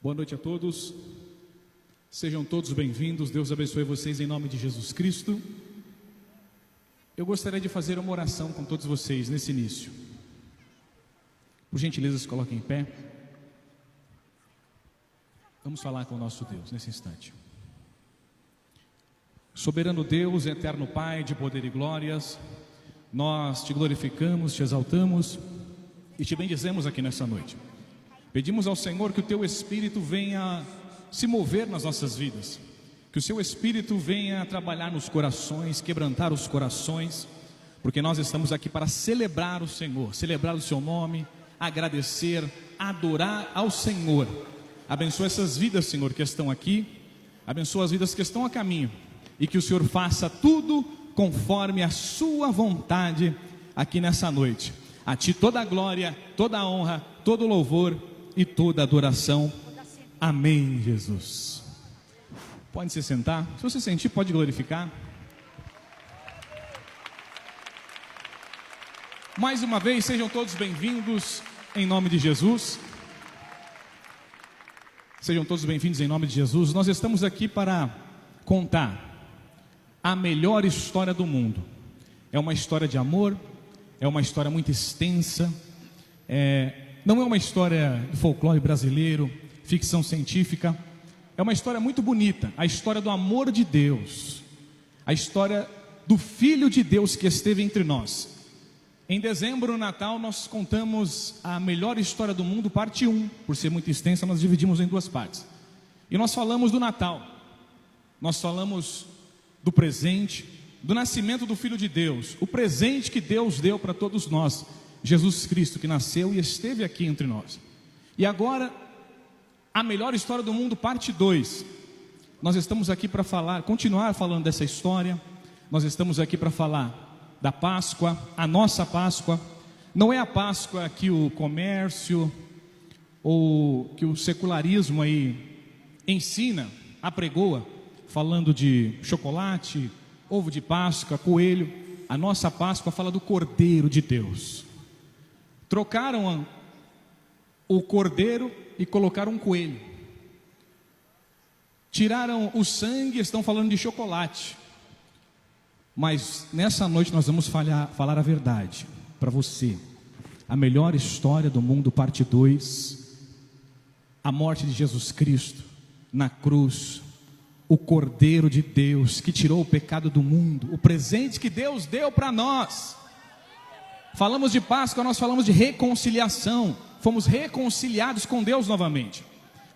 Boa noite a todos, sejam todos bem-vindos, Deus abençoe vocês em nome de Jesus Cristo. Eu gostaria de fazer uma oração com todos vocês nesse início. Por gentileza, se coloquem em pé. Vamos falar com o nosso Deus nesse instante. Soberano Deus, eterno Pai de poder e glórias, nós te glorificamos, te exaltamos e te bendizemos aqui nessa noite. Pedimos ao Senhor que o teu Espírito venha se mover nas nossas vidas, que o seu Espírito venha trabalhar nos corações, quebrantar os corações, porque nós estamos aqui para celebrar o Senhor, celebrar o seu nome, agradecer, adorar ao Senhor. Abençoa essas vidas, Senhor, que estão aqui, abençoa as vidas que estão a caminho, e que o Senhor faça tudo conforme a sua vontade aqui nessa noite. A ti toda a glória, toda a honra, todo o louvor e toda a adoração. Amém, Jesus. Pode se sentar. Se você sentir, pode glorificar. Mais uma vez, sejam todos bem-vindos em nome de Jesus. Sejam todos bem-vindos em nome de Jesus. Nós estamos aqui para contar a melhor história do mundo. É uma história de amor, é uma história muito extensa, não é uma história de folclore brasileiro, ficção científica, é uma história muito bonita, a história do amor de Deus, a história do Filho de Deus que esteve entre nós. Em dezembro, no Natal, nós contamos a melhor história do mundo, parte 1, por ser muito extensa, nós dividimos em duas partes. E nós falamos do Natal, nós falamos do presente, do nascimento do Filho de Deus, o presente que Deus deu para todos nós, Jesus Cristo, que nasceu e esteve aqui entre nós. E agora, a melhor história do mundo, parte 2. Nós estamos aqui para continuar falando dessa história. Nós estamos aqui para falar da Páscoa, a nossa Páscoa. Não é a Páscoa que o comércio ou que o secularismo aí ensina, apregoa, falando de chocolate, ovo de Páscoa, coelho. A nossa Páscoa fala do Cordeiro de Deus. Trocaram o cordeiro e colocaram um coelho. Tiraram o sangue, estão falando de chocolate. Mas nessa noite nós vamos falar a verdade para você. A melhor história do mundo, parte 2. A morte de Jesus Cristo na cruz. O Cordeiro de Deus que tirou o pecado do mundo. O presente que Deus deu para nós. Falamos de Páscoa, nós falamos de reconciliação. Fomos reconciliados com Deus novamente.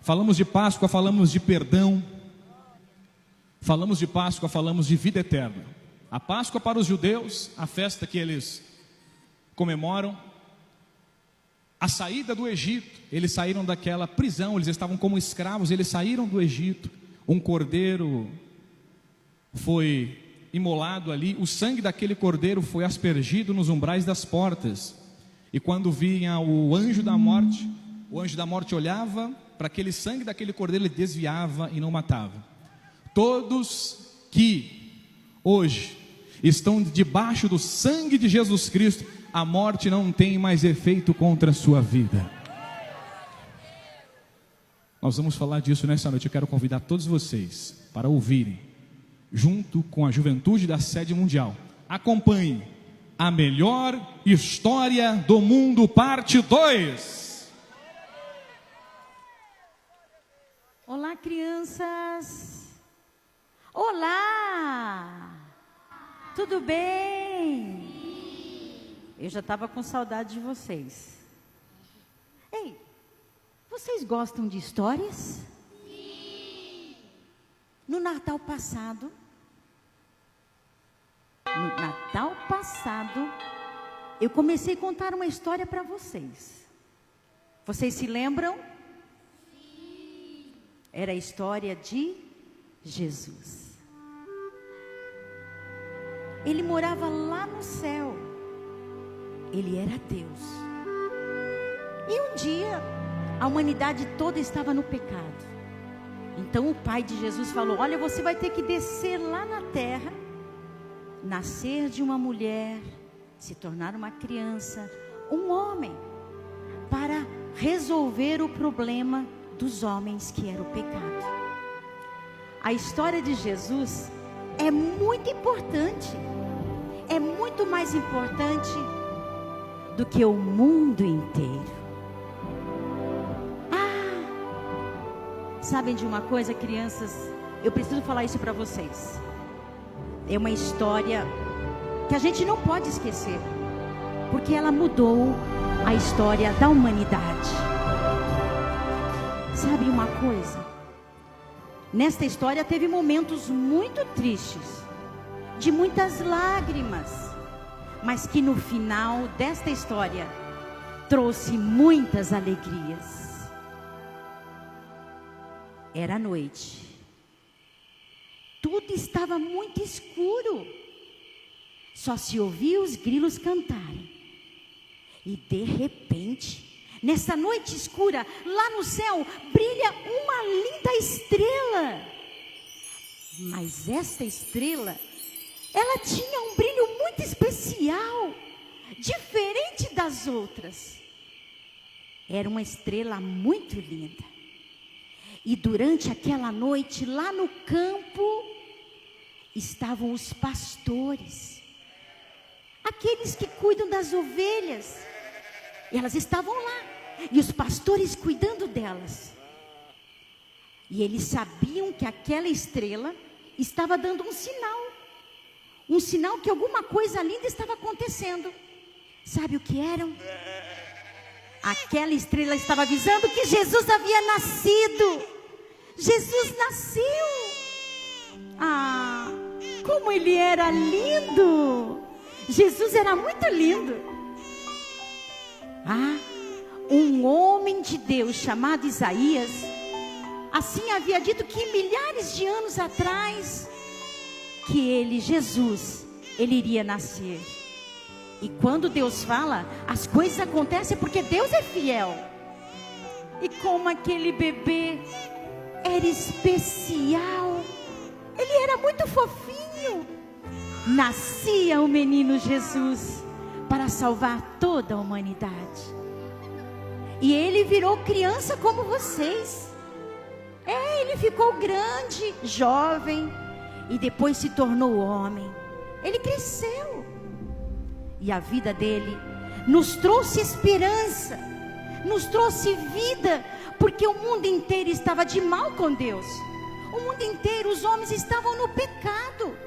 Falamos de Páscoa, falamos de perdão. Falamos de Páscoa, falamos de vida eterna. A Páscoa para os judeus, a festa que eles comemoram. A saída do Egito, eles saíram daquela prisão, eles estavam como escravos, eles saíram do Egito. Um cordeiro foi imolado ali, o sangue daquele cordeiro foi aspergido nos umbrais das portas. E quando vinha o anjo da morte olhava para aquele sangue daquele cordeiro, ele desviava e não matava. Todos que hoje estão debaixo do sangue de Jesus Cristo, a morte não tem mais efeito contra a sua vida. Nós vamos falar disso nessa noite. Eu quero convidar todos vocês para ouvirem, junto com a juventude da Sede Mundial. Acompanhe a melhor história do mundo, parte 2. Olá, crianças. Olá. Tudo bem? Eu já estava com saudade de vocês. Ei, vocês gostam de histórias? Sim. No Natal passado, eu comecei a contar uma história para vocês. Vocês se lembram? Sim. Era a história de Jesus. Ele morava lá no céu. Ele era Deus. E um dia, a humanidade toda estava no pecado. Então o pai de Jesus falou: olha, você vai ter que descer lá na terra, nascer de uma mulher, se tornar uma criança, um homem, para resolver o problema dos homens, que era o pecado. A história de Jesus é muito importante. É muito mais importante do que o mundo inteiro. Sabem de uma coisa, crianças? Eu preciso falar isso para vocês. É uma história que a gente não pode esquecer, porque ela mudou a história da humanidade. Sabe uma coisa? Nesta história teve momentos muito tristes, de muitas lágrimas, mas que no final desta história trouxe muitas alegrias. Era noite. Tudo estava muito escuro. Só se ouvia os grilos cantarem. E de repente, nessa noite escura, lá no céu, brilha uma linda estrela. Mas essa estrela, ela tinha um brilho muito especial, diferente das outras. Era uma estrela muito linda. E durante aquela noite, lá no campo, estavam os pastores, aqueles que cuidam das ovelhas. Elas estavam lá, e os pastores cuidando delas. E eles sabiam que aquela estrela estava dando um sinal que alguma coisa linda estava acontecendo. Sabe o que eram? Aquela estrela estava avisando que Jesus havia nascido. Jesus nasceu. Como ele era lindo! Jesus era muito lindo. Um homem de Deus chamado Isaías, assim havia dito que milhares de anos atrás, que ele, Jesus, ele iria nascer. E quando Deus fala, as coisas acontecem porque Deus é fiel. E como aquele bebê era especial, ele era muito fofinho. Nascia o menino Jesus para salvar toda a humanidade. E ele virou criança como vocês. Ele ficou grande, jovem, e depois se tornou homem. Ele cresceu. E a vida dele nos trouxe esperança, nos trouxe vida, porque o mundo inteiro estava de mal com Deus. O mundo inteiro, os homens estavam no pecado.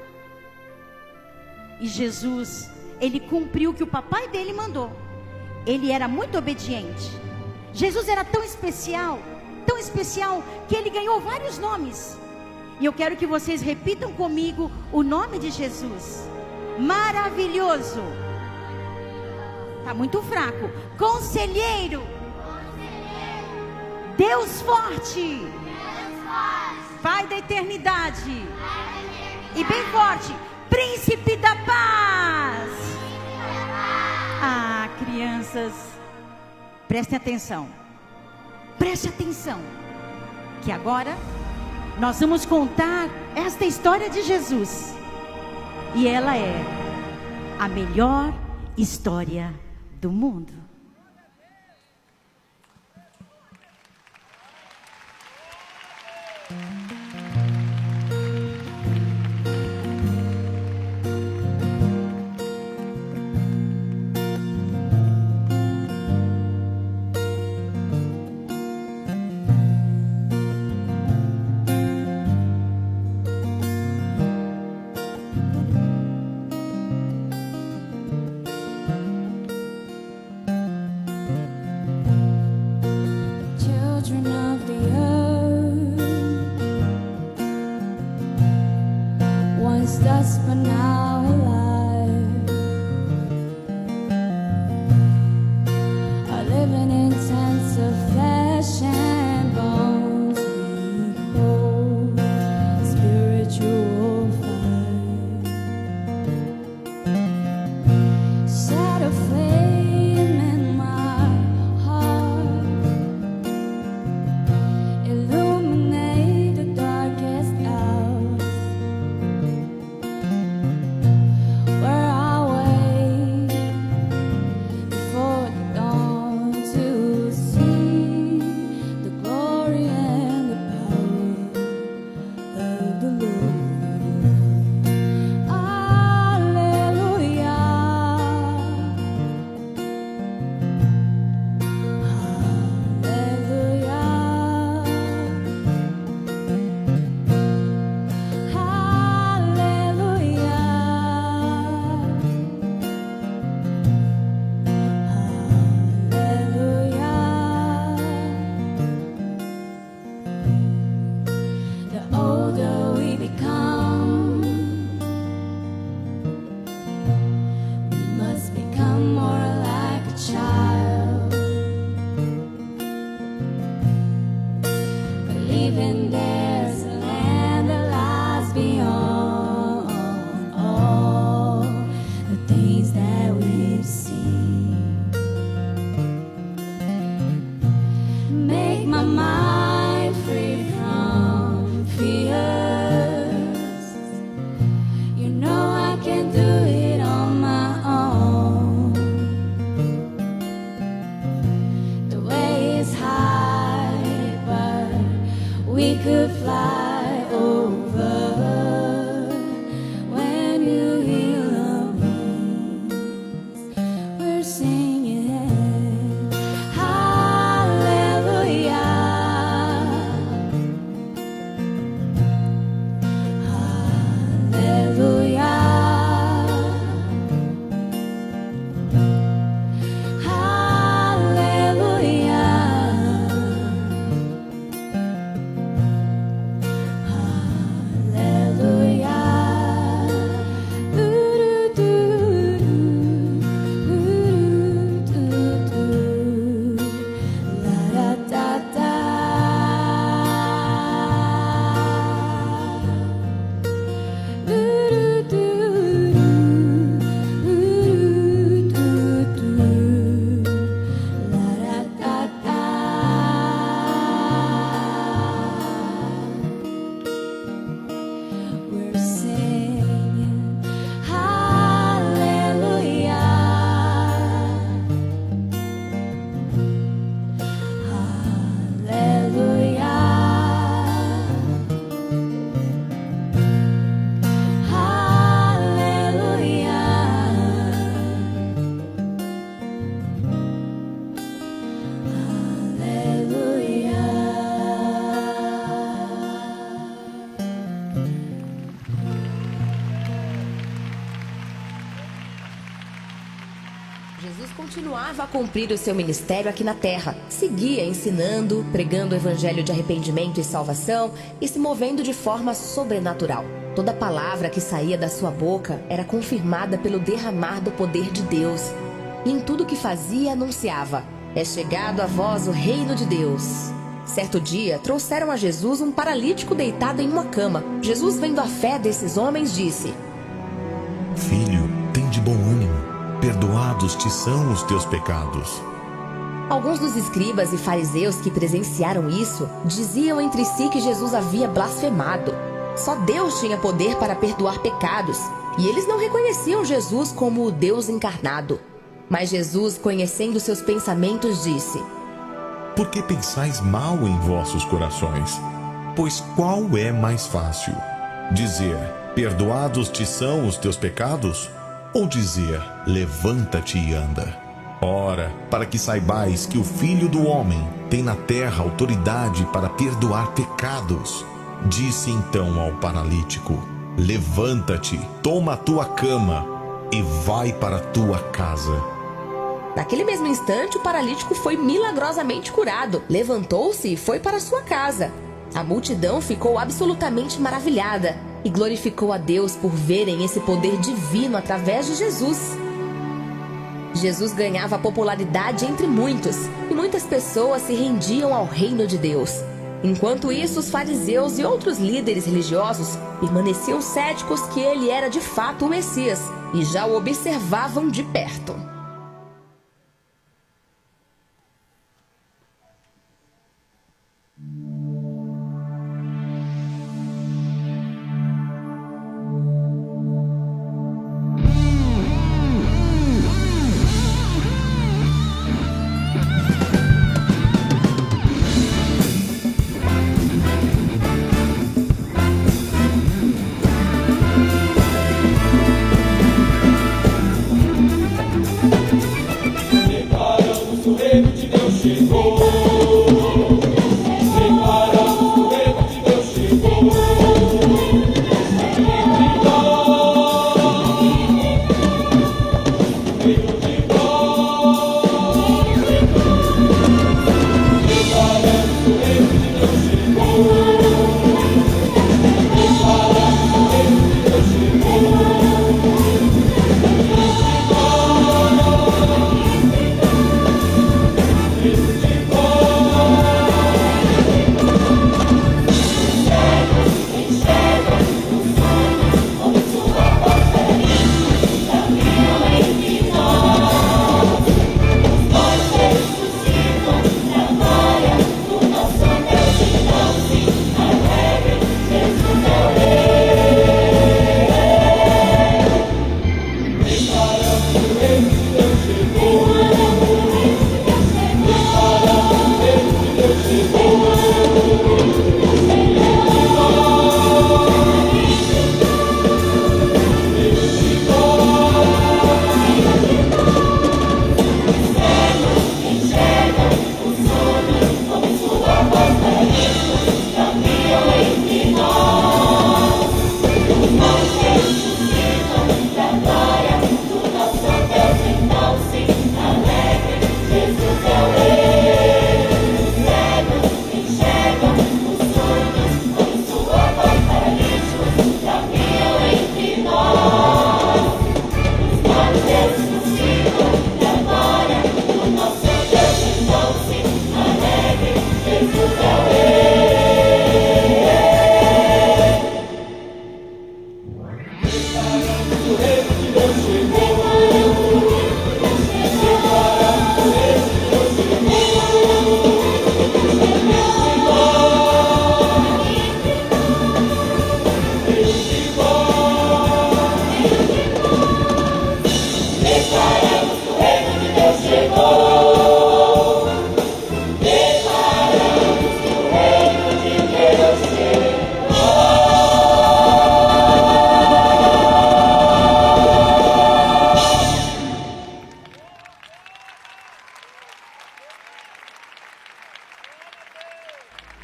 E Jesus, ele cumpriu o que o papai dele mandou. Ele era muito obediente. Jesus era tão especial, que ele ganhou vários nomes. E eu quero que vocês repitam comigo o nome de Jesus. Maravilhoso. Está muito fraco. Conselheiro. Deus forte. Pai da eternidade. E bem forte. Príncipe da paz. Crianças, prestem atenção. Preste atenção. Que agora nós vamos contar esta história de Jesus. E ela é a melhor história do mundo. Dust but now alive, are living in tents of flesh and bones. We hold spiritual fire, set a flame in my heart, believing there's a land that lies beyond all the things that we've seen. Make my mind free from fears. You know I can do it on my own. The way is high, but we could fly over when you heal the winds. We're singing hallelujah, hallelujah, we're singing hallelujah, Jesus continuava a cumprir o seu ministério aqui na terra. Seguia ensinando, pregando o evangelho de arrependimento e salvação e se movendo de forma sobrenatural. Toda palavra que saía da sua boca era confirmada pelo derramar do poder de Deus. E em tudo que fazia, anunciava: é chegado a vós o reino de Deus. Certo dia, trouxeram a Jesus um paralítico deitado em uma cama. Jesus, vendo a fé desses homens, disse: Filho, tem de bom ânimo. Perdoados te são os teus pecados. Alguns dos escribas e fariseus que presenciaram isso diziam entre si que Jesus havia blasfemado. Só Deus tinha poder para perdoar pecados, e eles não reconheciam Jesus como o Deus encarnado. Mas Jesus, conhecendo seus pensamentos, disse: Por que pensais mal em vossos corações? Pois qual é mais fácil? Dizer, perdoados te são os teus pecados? Ou dizer, levanta-te e anda? Ora, para que saibais que o Filho do Homem tem na terra autoridade para perdoar pecados. Disse então ao paralítico: levanta-te, toma a tua cama e vai para a tua casa. Naquele mesmo instante, o paralítico foi milagrosamente curado. Levantou-se e foi para sua casa. A multidão ficou absolutamente maravilhada e glorificou a Deus por verem esse poder divino através de Jesus. Jesus ganhava popularidade entre muitos, e muitas pessoas se rendiam ao reino de Deus. Enquanto isso, os fariseus e outros líderes religiosos permaneciam céticos que ele era de fato o Messias e já o observavam de perto.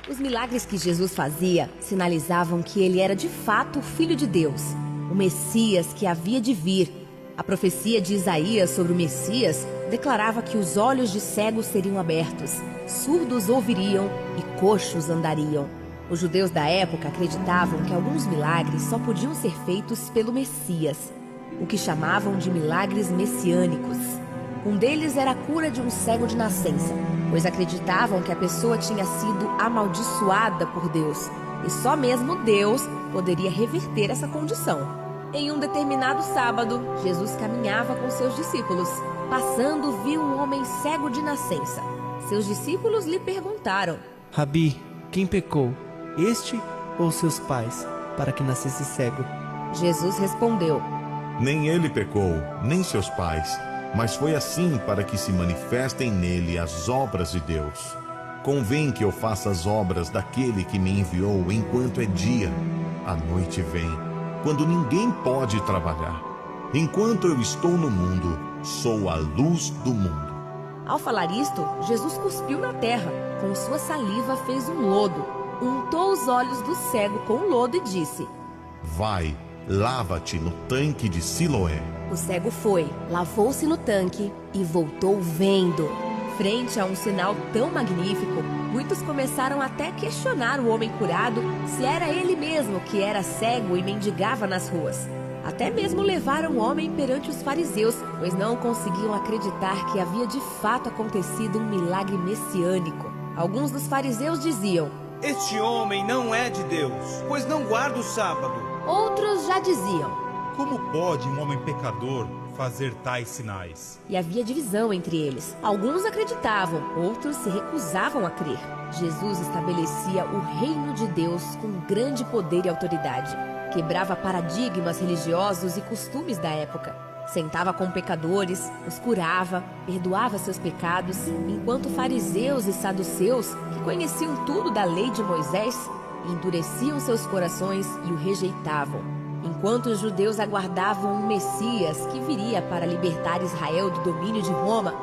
Os milagres que Jesus fazia sinalizavam que ele era de fato o Filho de Deus, o Messias que havia de vir. A profecia de Isaías sobre o Messias declarava que os olhos de cegos seriam abertos, surdos ouviriam e coxos andariam. Os judeus da época acreditavam que alguns milagres só podiam ser feitos pelo Messias, o que chamavam de milagres messiânicos. Um deles era a cura de um cego de nascença, pois acreditavam que a pessoa tinha sido amaldiçoada por Deus, e só mesmo Deus poderia reverter essa condição. Em um determinado sábado, Jesus caminhava com seus discípulos. Passando, viu um homem cego de nascença. Seus discípulos lhe perguntaram: Rabi, quem pecou, este ou seus pais, para que nascesse cego? Jesus respondeu: Nem ele pecou, nem seus pais, mas foi assim para que se manifestem nele as obras de Deus. Convém que eu faça as obras daquele que me enviou enquanto é dia. A noite vem, quando ninguém pode trabalhar. Enquanto eu estou no mundo, sou a luz do mundo. Ao falar isto, Jesus cuspiu na terra. Com sua saliva fez um lodo, untou os olhos do cego com o lodo e disse: Vai, lava-te no tanque de Siloé. O cego foi, lavou-se no tanque e voltou vendo. Frente a um sinal tão magnífico, muitos começaram até a questionar o homem curado se era ele mesmo que era cego e mendigava nas ruas. Até mesmo levaram o homem perante os fariseus, pois não conseguiam acreditar que havia de fato acontecido um milagre messiânico. Alguns dos fariseus diziam: Este homem não é de Deus, pois não guarda o sábado. Outros já diziam: Como pode um homem pecador fazer tais sinais? E havia divisão entre eles. Alguns acreditavam, outros se recusavam a crer. Jesus estabelecia o reino de Deus com grande poder e autoridade. Quebrava paradigmas religiosos e costumes da época. Sentava com pecadores, os curava, perdoava seus pecados, enquanto fariseus e saduceus, que conheciam tudo da lei de Moisés, endureciam seus corações e o rejeitavam. Enquanto os judeus aguardavam um Messias que viria para libertar Israel do domínio de Roma,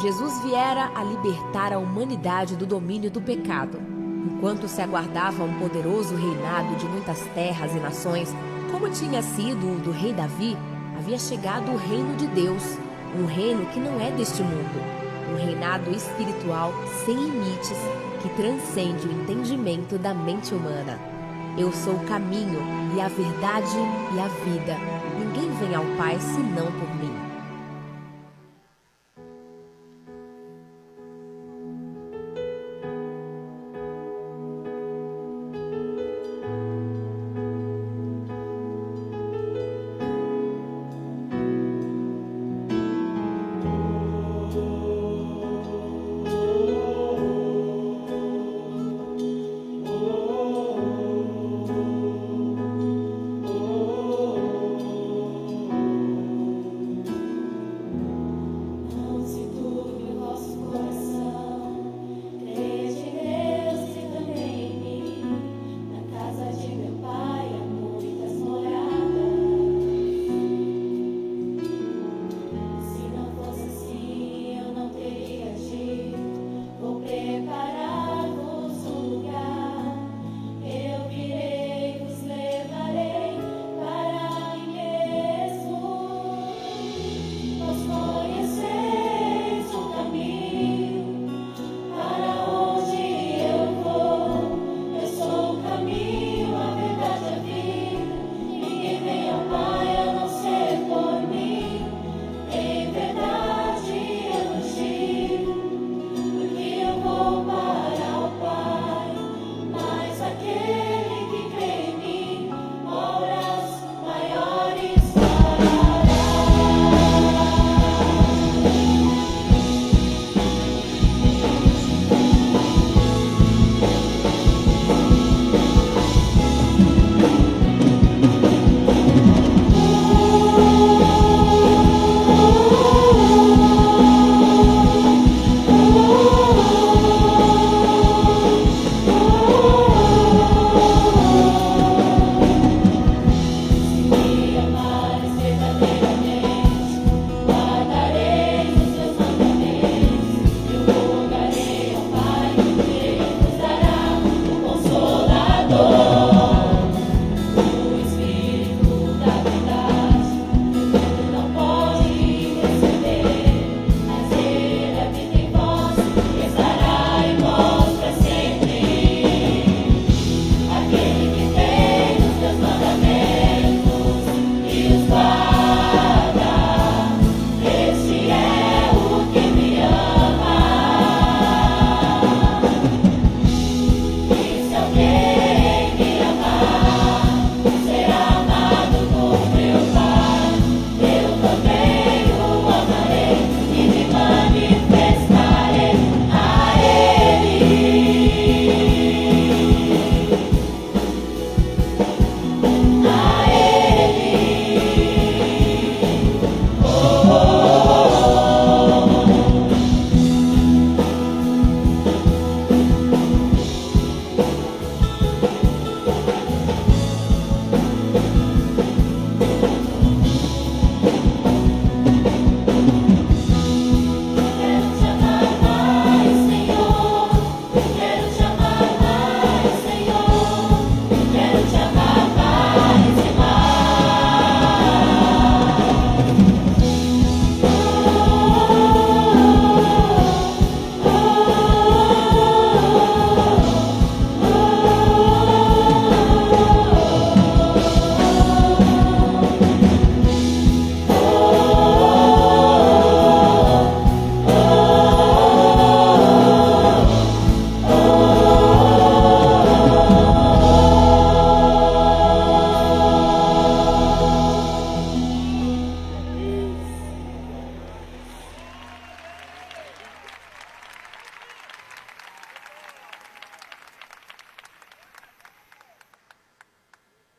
Jesus viera a libertar a humanidade do domínio do pecado. Enquanto se aguardava um poderoso reinado de muitas terras e nações, como tinha sido o do rei Davi, havia chegado o reino de Deus, um reino que não é deste mundo, um reinado espiritual sem limites que transcende o entendimento da mente humana. Eu sou o caminho e a verdade e a vida. Ninguém vem ao Pai senão por mim.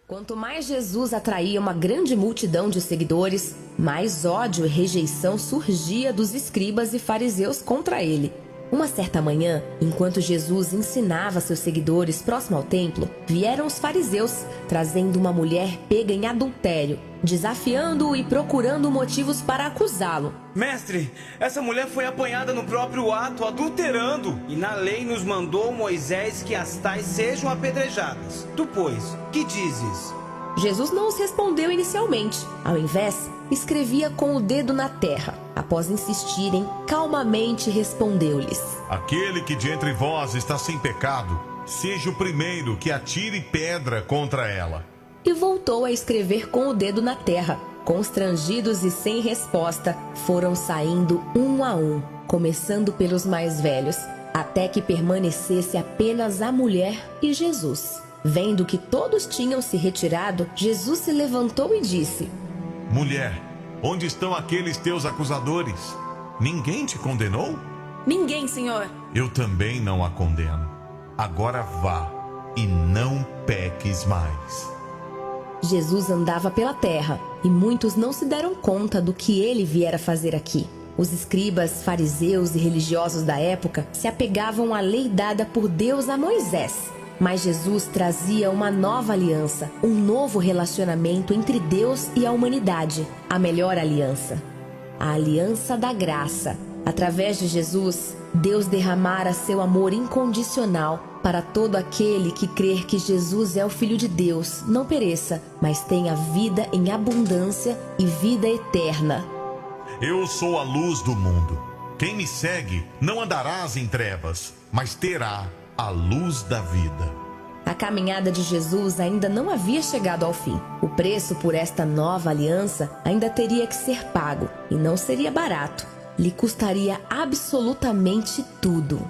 Quanto mais Jesus atraía uma grande multidão de seguidores, mais ódio e rejeição surgia dos escribas e fariseus contra ele. Uma certa manhã, enquanto Jesus ensinava seus seguidores próximo ao templo, vieram os fariseus, trazendo uma mulher pega em adultério, desafiando-o e procurando motivos para acusá-lo. Mestre, essa mulher foi apanhada no próprio ato, adulterando. E na lei nos mandou Moisés que as tais sejam apedrejadas. Tu, pois, que dizes? Jesus não os respondeu inicialmente. Ao invés, escrevia com o dedo na terra. Após insistirem, calmamente respondeu-lhes: Aquele que de entre vós está sem pecado, seja o primeiro que atire pedra contra ela. E voltou a escrever com o dedo na terra. Constrangidos e sem resposta, foram saindo um a um, começando pelos mais velhos, até que permanecesse apenas a mulher e Jesus. Vendo que todos tinham se retirado, Jesus se levantou e disse: Mulher, onde estão aqueles teus acusadores? Ninguém te condenou? Ninguém, Senhor. Eu também não a condeno. Agora vá e não peques mais. Jesus andava pela terra e muitos não se deram conta do que ele viera fazer aqui. Os escribas, fariseus e religiosos da época se apegavam à lei dada por Deus a Moisés. Mas Jesus trazia uma nova aliança, um novo relacionamento entre Deus e a humanidade, a melhor aliança, a aliança da graça. Através de Jesus, Deus derramara seu amor incondicional para todo aquele que crer que Jesus é o Filho de Deus, não pereça, mas tenha vida em abundância e vida eterna. Eu sou a luz do mundo. Quem me segue não andarás em trevas, mas terá a luz da vida. A caminhada de Jesus ainda não havia chegado ao fim. O preço por esta nova aliança ainda teria que ser pago, e não seria barato. Lhe custaria absolutamente tudo.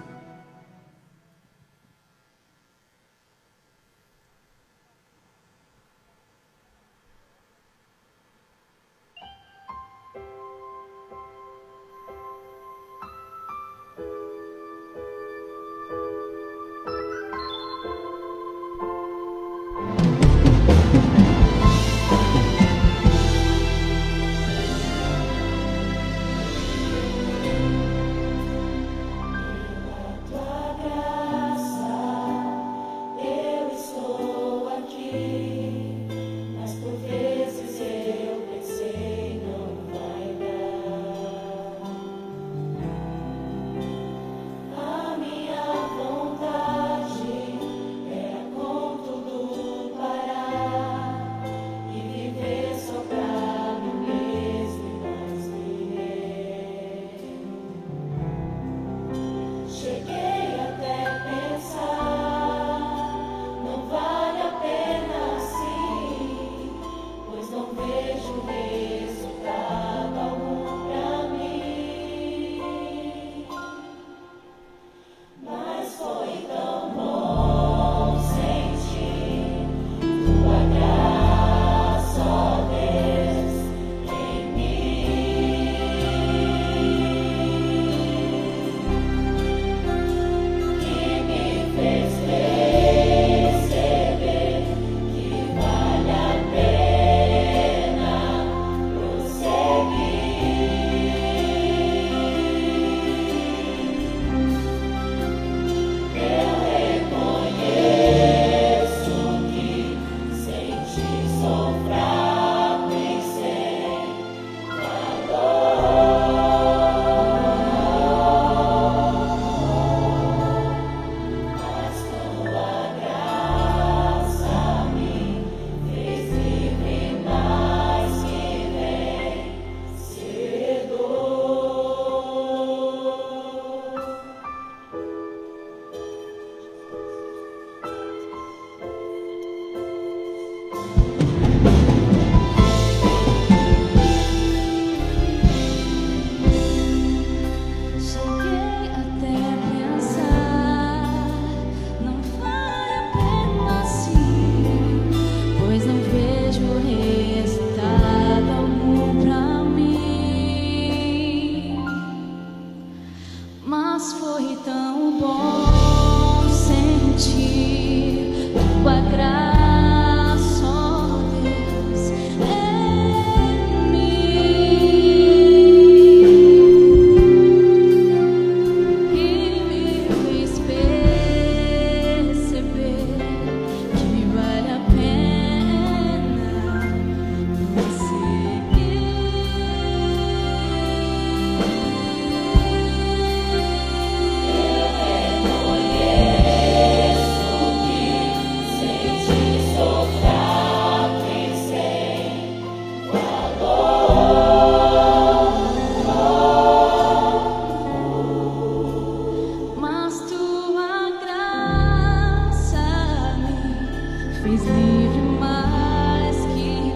fez livre mais que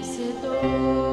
vencedor.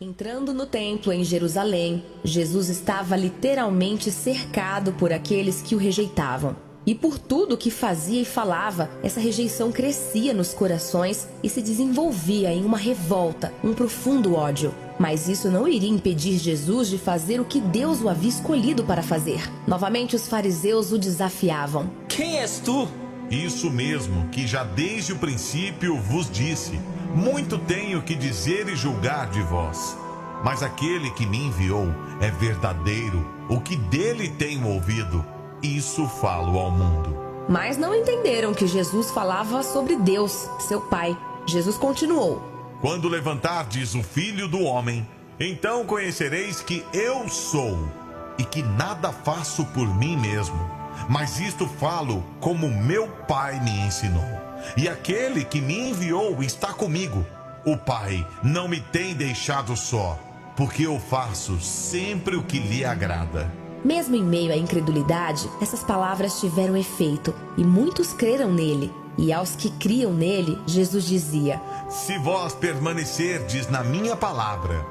Entrando no templo em Jerusalém, Jesus estava literalmente cercado por aqueles que o rejeitavam. E por tudo que fazia e falava, essa rejeição crescia nos corações e se desenvolvia em uma revolta, um profundo ódio. Mas isso não iria impedir Jesus de fazer o que Deus o havia escolhido para fazer. Novamente os fariseus o desafiavam. Quem és tu? Isso mesmo que já desde o princípio vos disse. Muito tenho que dizer e julgar de vós. Mas aquele que me enviou é verdadeiro. O que dele tenho ouvido, isso falo ao mundo. Mas não entenderam que Jesus falava sobre Deus, seu Pai. Jesus continuou. Quando levantardes o Filho do Homem, então conhecereis que eu sou, e que nada faço por mim mesmo, mas isto falo como meu Pai me ensinou. E aquele que me enviou está comigo. O Pai não me tem deixado só, porque eu faço sempre o que lhe agrada. Mesmo em meio à incredulidade, essas palavras tiveram efeito, e muitos creram nele. E aos que criam nele, Jesus dizia: Se vós permanecerdes na minha palavra,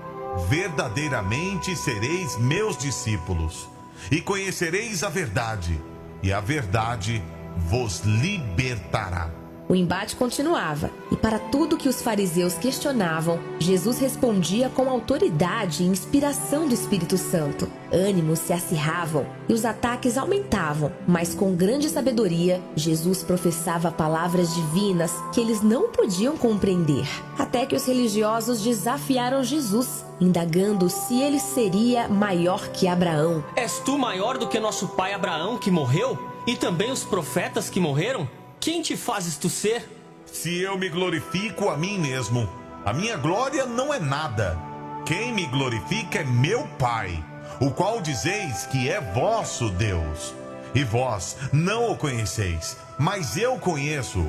verdadeiramente sereis meus discípulos, e conhecereis a verdade, e a verdade vos libertará. O embate continuava, e para tudo que os fariseus questionavam, Jesus respondia com autoridade e inspiração do Espírito Santo. Ânimos se acirravam e os ataques aumentavam, mas com grande sabedoria, Jesus professava palavras divinas que eles não podiam compreender. Até que os religiosos desafiaram Jesus, indagando se ele seria maior que Abraão. És tu maior do que nosso pai Abraão, que morreu? E também os profetas que morreram? Quem te fazes tu ser? Se eu me glorifico a mim mesmo, a minha glória não é nada. Quem me glorifica é meu Pai, o qual dizeis que é vosso Deus. E vós não o conheceis, mas eu conheço.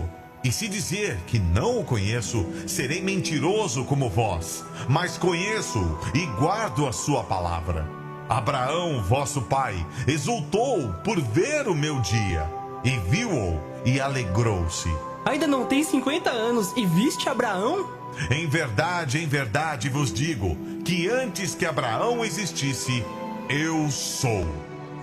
E se dizer que não o conheço, serei mentiroso como vós, mas conheço-o e guardo a sua palavra. Abraão, vosso pai, exultou por ver o meu dia, e viu-o e alegrou-se. Ainda não tens 50 anos e viste Abraão? Em verdade vos digo, que antes que Abraão existisse, eu sou.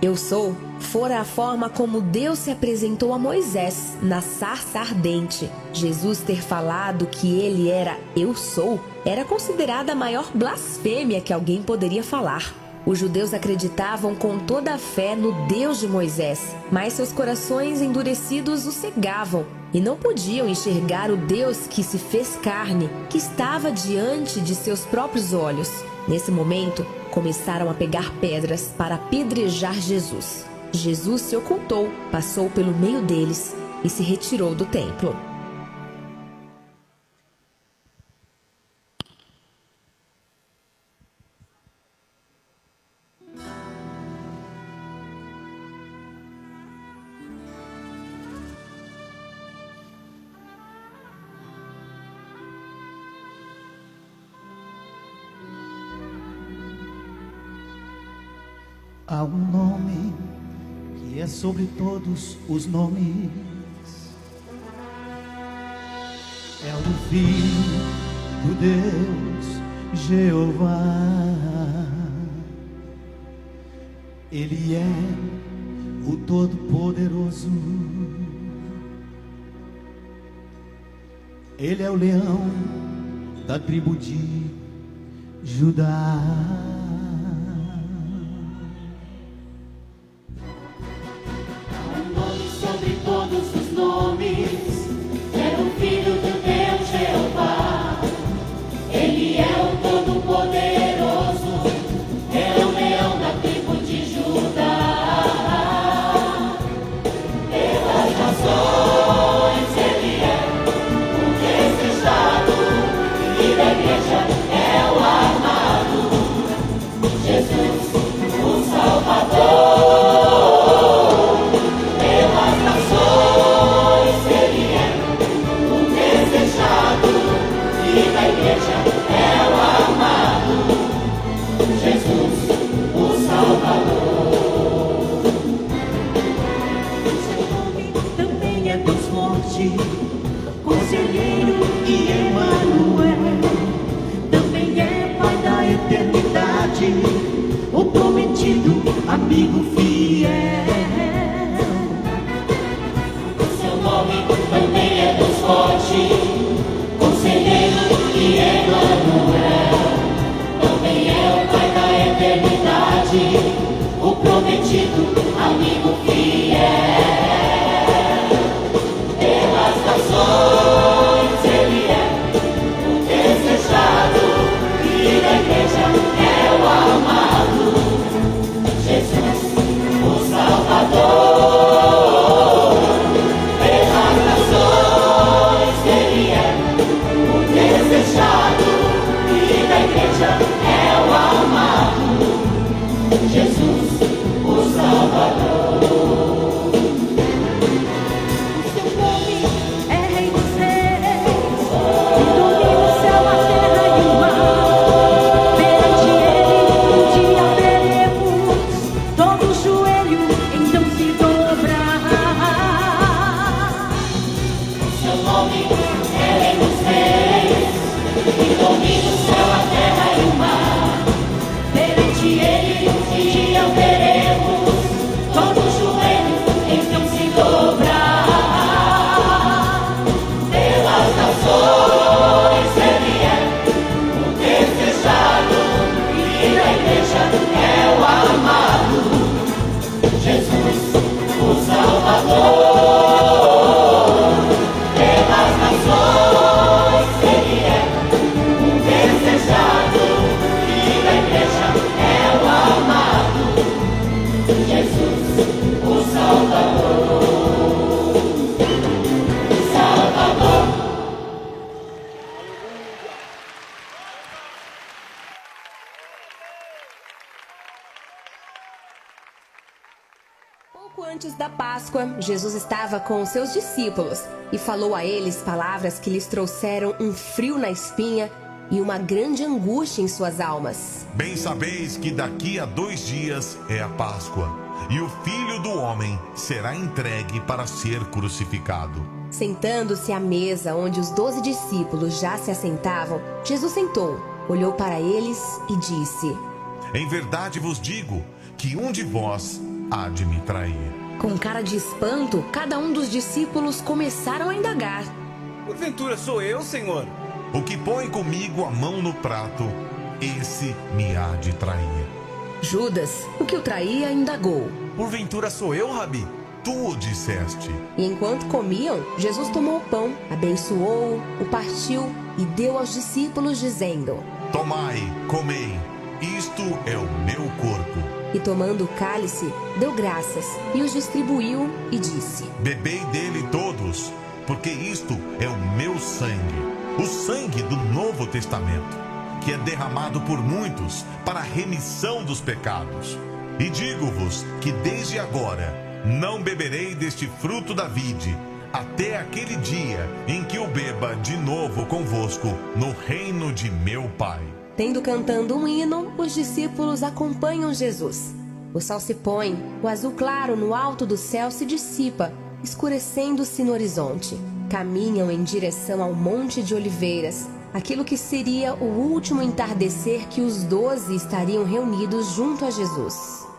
Eu sou fora a forma como Deus se apresentou a Moisés na sarça ardente. Jesus ter falado que ele era Eu sou era considerada a maior blasfêmia que alguém poderia falar. Os judeus acreditavam com toda a fé no Deus de Moisés, mas seus corações endurecidos o cegavam e não podiam enxergar o Deus que se fez carne, que estava diante de seus próprios olhos. Nesse momento, começaram a pegar pedras para apedrejar Jesus. Jesus se ocultou, passou pelo meio deles e se retirou do templo. Há um nome que é sobre todos os nomes. É o Filho do Deus Jeová. Ele é o Todo-Poderoso. Ele é o leão da tribo de Judá. Conselheiro e Emmanuel, também é Pai da eternidade, o prometido amigo fiel. O seu nome também é Deus forte, Conselheiro e Emmanuel, também é o Pai da eternidade, o prometido amigo fiel. Ele é o desejado e da igreja é o amado. Jesus, o Salvador. Pelas nações ele é o desejado e da igreja é o amado. Jesus, o Salvador. Pouco antes da Páscoa, Jesus estava com os seus discípulos e falou a eles palavras que lhes trouxeram um frio na espinha e uma grande angústia em suas almas. Bem sabeis que daqui a 2 dias é a Páscoa, e o Filho do Homem será entregue para ser crucificado. Sentando-se à mesa onde os 12 discípulos já se assentavam, Jesus sentou, olhou para eles e disse: Em verdade vos digo que um de vós há de me trair. Com cara de espanto, cada um dos discípulos começaram a indagar: Porventura sou eu, Senhor? O que põe comigo a mão no prato, esse me há de trair. Judas, o que o traía, indagou: Porventura sou eu, Rabi? Tu o disseste. E enquanto comiam, Jesus tomou o pão, abençoou-o, o partiu e deu aos discípulos, dizendo: Tomai, comei, isto é o meu corpo. E tomando o cálice, deu graças e os distribuiu e disse: Bebei dele todos, porque isto é o meu sangue, o sangue do Novo Testamento, que é derramado por muitos para a remissão dos pecados. E digo-vos que desde agora não beberei deste fruto da vide, até aquele dia em que o beba de novo convosco no reino de meu Pai. Tendo cantando um hino, os discípulos acompanham Jesus. O sol se põe, o azul claro no alto do céu se dissipa, escurecendo-se no horizonte. Caminham em direção ao Monte de Oliveiras, aquilo que seria o último entardecer que os 12 estariam reunidos junto a Jesus.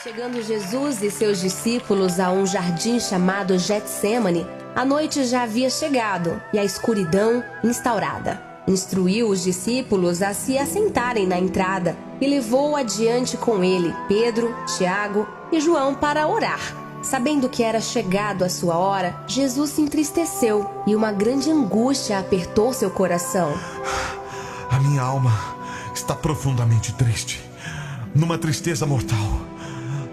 Chegando Jesus e seus discípulos a um jardim chamado Getsêmani, a noite já havia chegado e a escuridão instaurada. Instruiu os discípulos a se assentarem na entrada e levou adiante com ele Pedro, Tiago e João para orar. Sabendo que era chegado a sua hora, Jesus se entristeceu e uma grande angústia apertou seu coração. A minha alma está profundamente triste, numa tristeza mortal.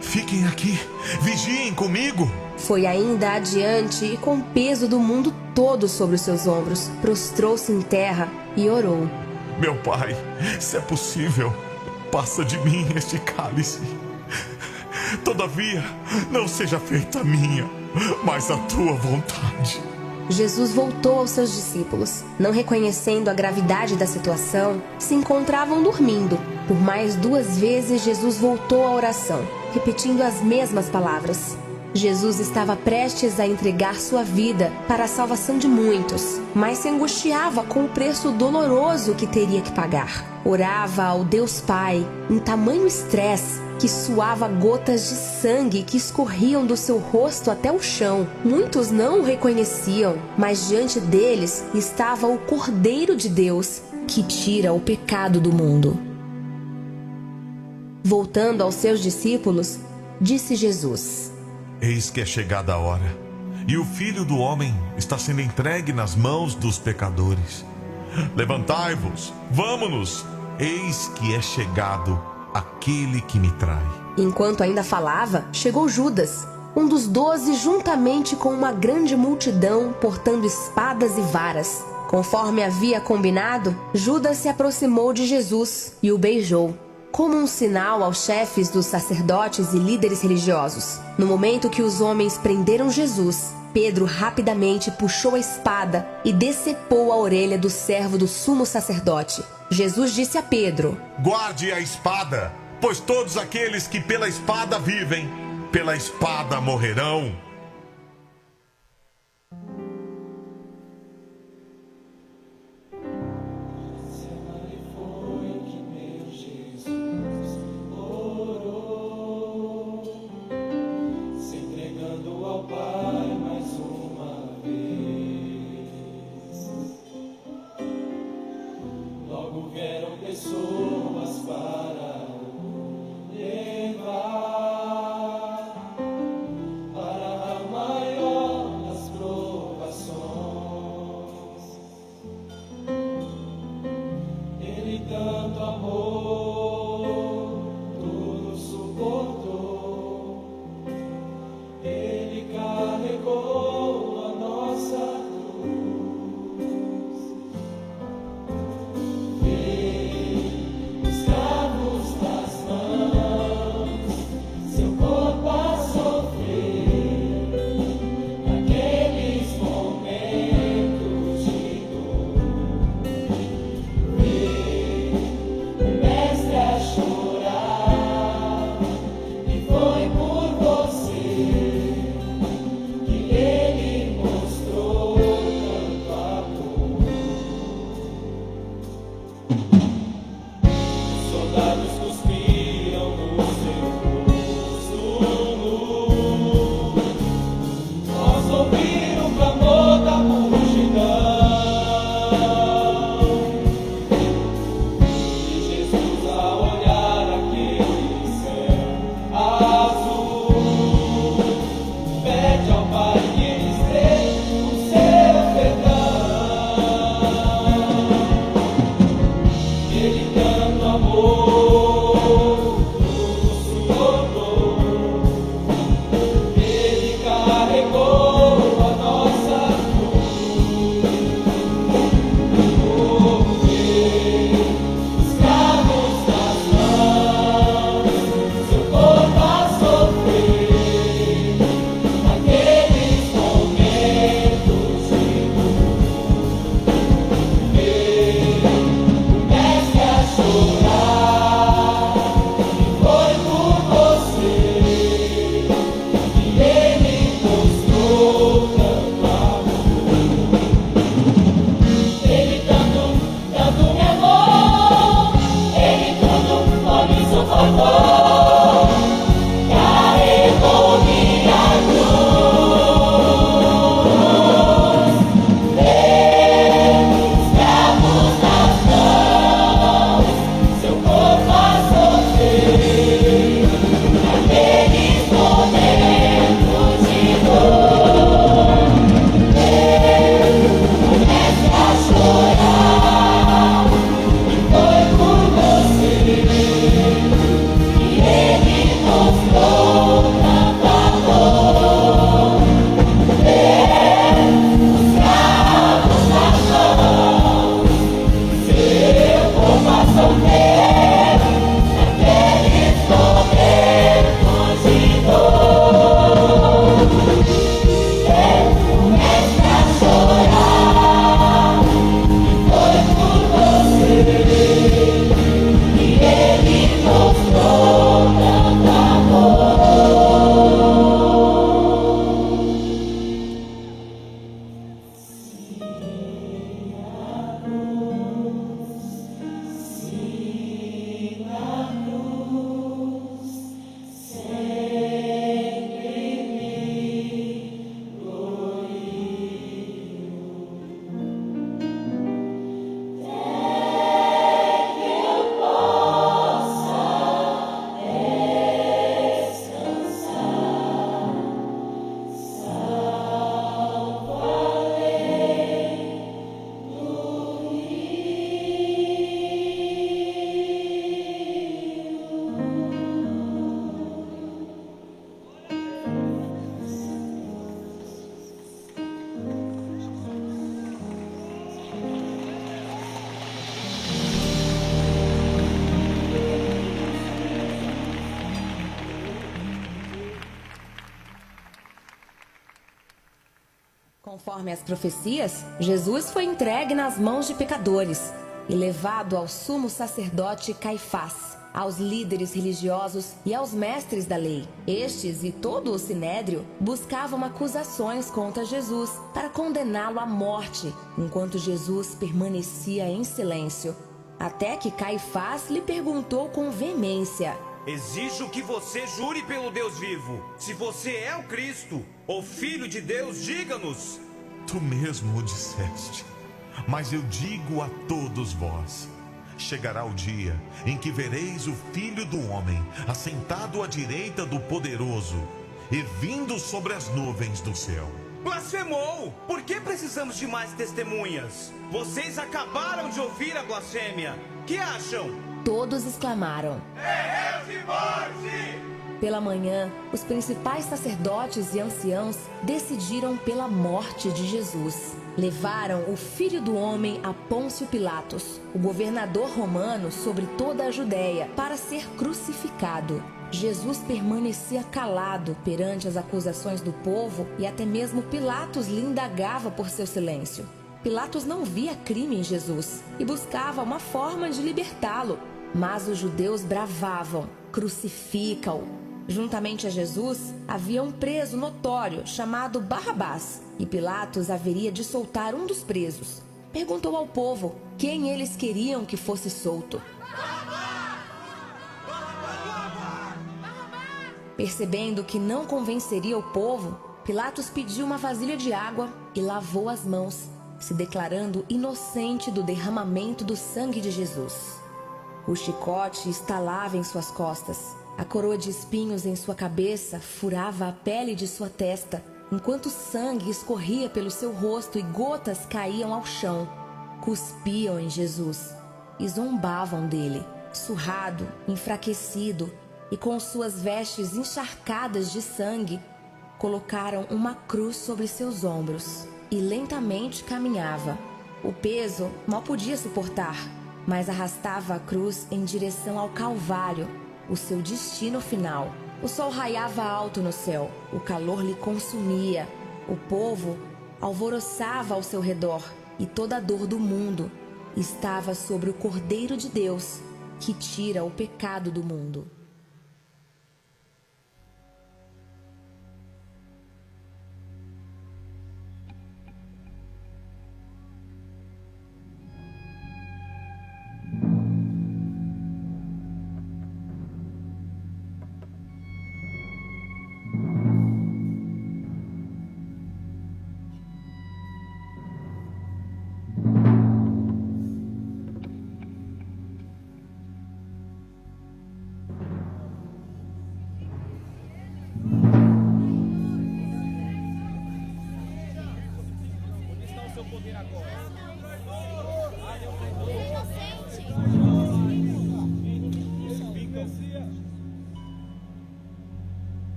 Fiquem aqui, vigiem comigo. Foi ainda adiante e, com o peso do mundo todo sobre os seus ombros, prostrou-se em terra e orou. Meu Pai, se é possível, passa de mim este cálice. Todavia, não seja feita a minha, mas a tua vontade. Jesus voltou aos seus discípulos. Não reconhecendo a gravidade da situação, se encontravam dormindo. Por mais 2 vezes, Jesus voltou à oração, repetindo as mesmas palavras. Jesus estava prestes a entregar sua vida para a salvação de muitos, mas se angustiava com o preço doloroso que teria que pagar. Orava ao Deus Pai em tamanho estresse que suava gotas de sangue que escorriam do seu rosto até o chão. Muitos não o reconheciam, mas diante deles estava o Cordeiro de Deus, que tira o pecado do mundo. Voltando aos seus discípulos, disse Jesus: Eis que é chegada a hora, e o Filho do Homem está sendo entregue nas mãos dos pecadores. Levantai-vos, vamo-nos, eis que é chegado aquele que me trai. Enquanto ainda falava, chegou Judas, um dos 12, juntamente com uma grande multidão, portando espadas e varas. Conforme havia combinado, Judas se aproximou de Jesus e o beijou, como um sinal aos chefes dos sacerdotes e líderes religiosos. No momento que os homens prenderam Jesus, Pedro rapidamente puxou a espada e decepou a orelha do servo do sumo sacerdote. Jesus disse a Pedro: Guarde a espada, pois todos aqueles que pela espada vivem, pela espada morrerão. Escravo Conforme as profecias, Jesus foi entregue nas mãos de pecadores e levado ao sumo sacerdote Caifás, aos líderes religiosos e aos mestres da lei. Estes e todo o sinédrio buscavam acusações contra Jesus para condená-lo à morte, enquanto Jesus permanecia em silêncio. Até que Caifás lhe perguntou com veemência: Exijo que você jure pelo Deus vivo. Se você é o Cristo, o Filho de Deus, diga-nos. Tu mesmo o disseste. Mas eu digo a todos vós: chegará o dia em que vereis o Filho do Homem assentado à direita do Poderoso e vindo sobre as nuvens do céu. Blasfemou! Por que precisamos de mais testemunhas? Vocês acabaram de ouvir a blasfêmia. Que acham? Todos exclamaram: Deus e morte! Pela manhã, os principais sacerdotes e anciãos decidiram pela morte de Jesus. Levaram o Filho do Homem a Pôncio Pilatos, o governador romano sobre toda a Judéia, para ser crucificado. Jesus permanecia calado perante as acusações do povo e até mesmo Pilatos lhe indagava por seu silêncio. Pilatos não via crime em Jesus e buscava uma forma de libertá-lo, mas os judeus bravavam: crucifica-o! Juntamente a Jesus, havia um preso notório chamado Barrabás, e Pilatos haveria de soltar um dos presos. Perguntou ao povo quem eles queriam que fosse solto. Percebendo que não convenceria o povo, Pilatos pediu uma vasilha de água e lavou as mãos, se declarando inocente do derramamento do sangue de Jesus. O chicote estalava em suas costas. A coroa de espinhos em sua cabeça furava a pele de sua testa, enquanto sangue escorria pelo seu rosto e gotas caíam ao chão. Cuspiam em Jesus e zombavam dele, surrado, enfraquecido e com suas vestes encharcadas de sangue. Colocaram uma cruz sobre seus ombros e lentamente caminhava. O peso mal podia suportar, mas arrastava a cruz em direção ao Calvário, o seu destino final. O sol raiava alto no céu, o calor lhe consumia. O povo alvoroçava ao seu redor e toda a dor do mundo estava sobre o Cordeiro de Deus, que tira o pecado do mundo.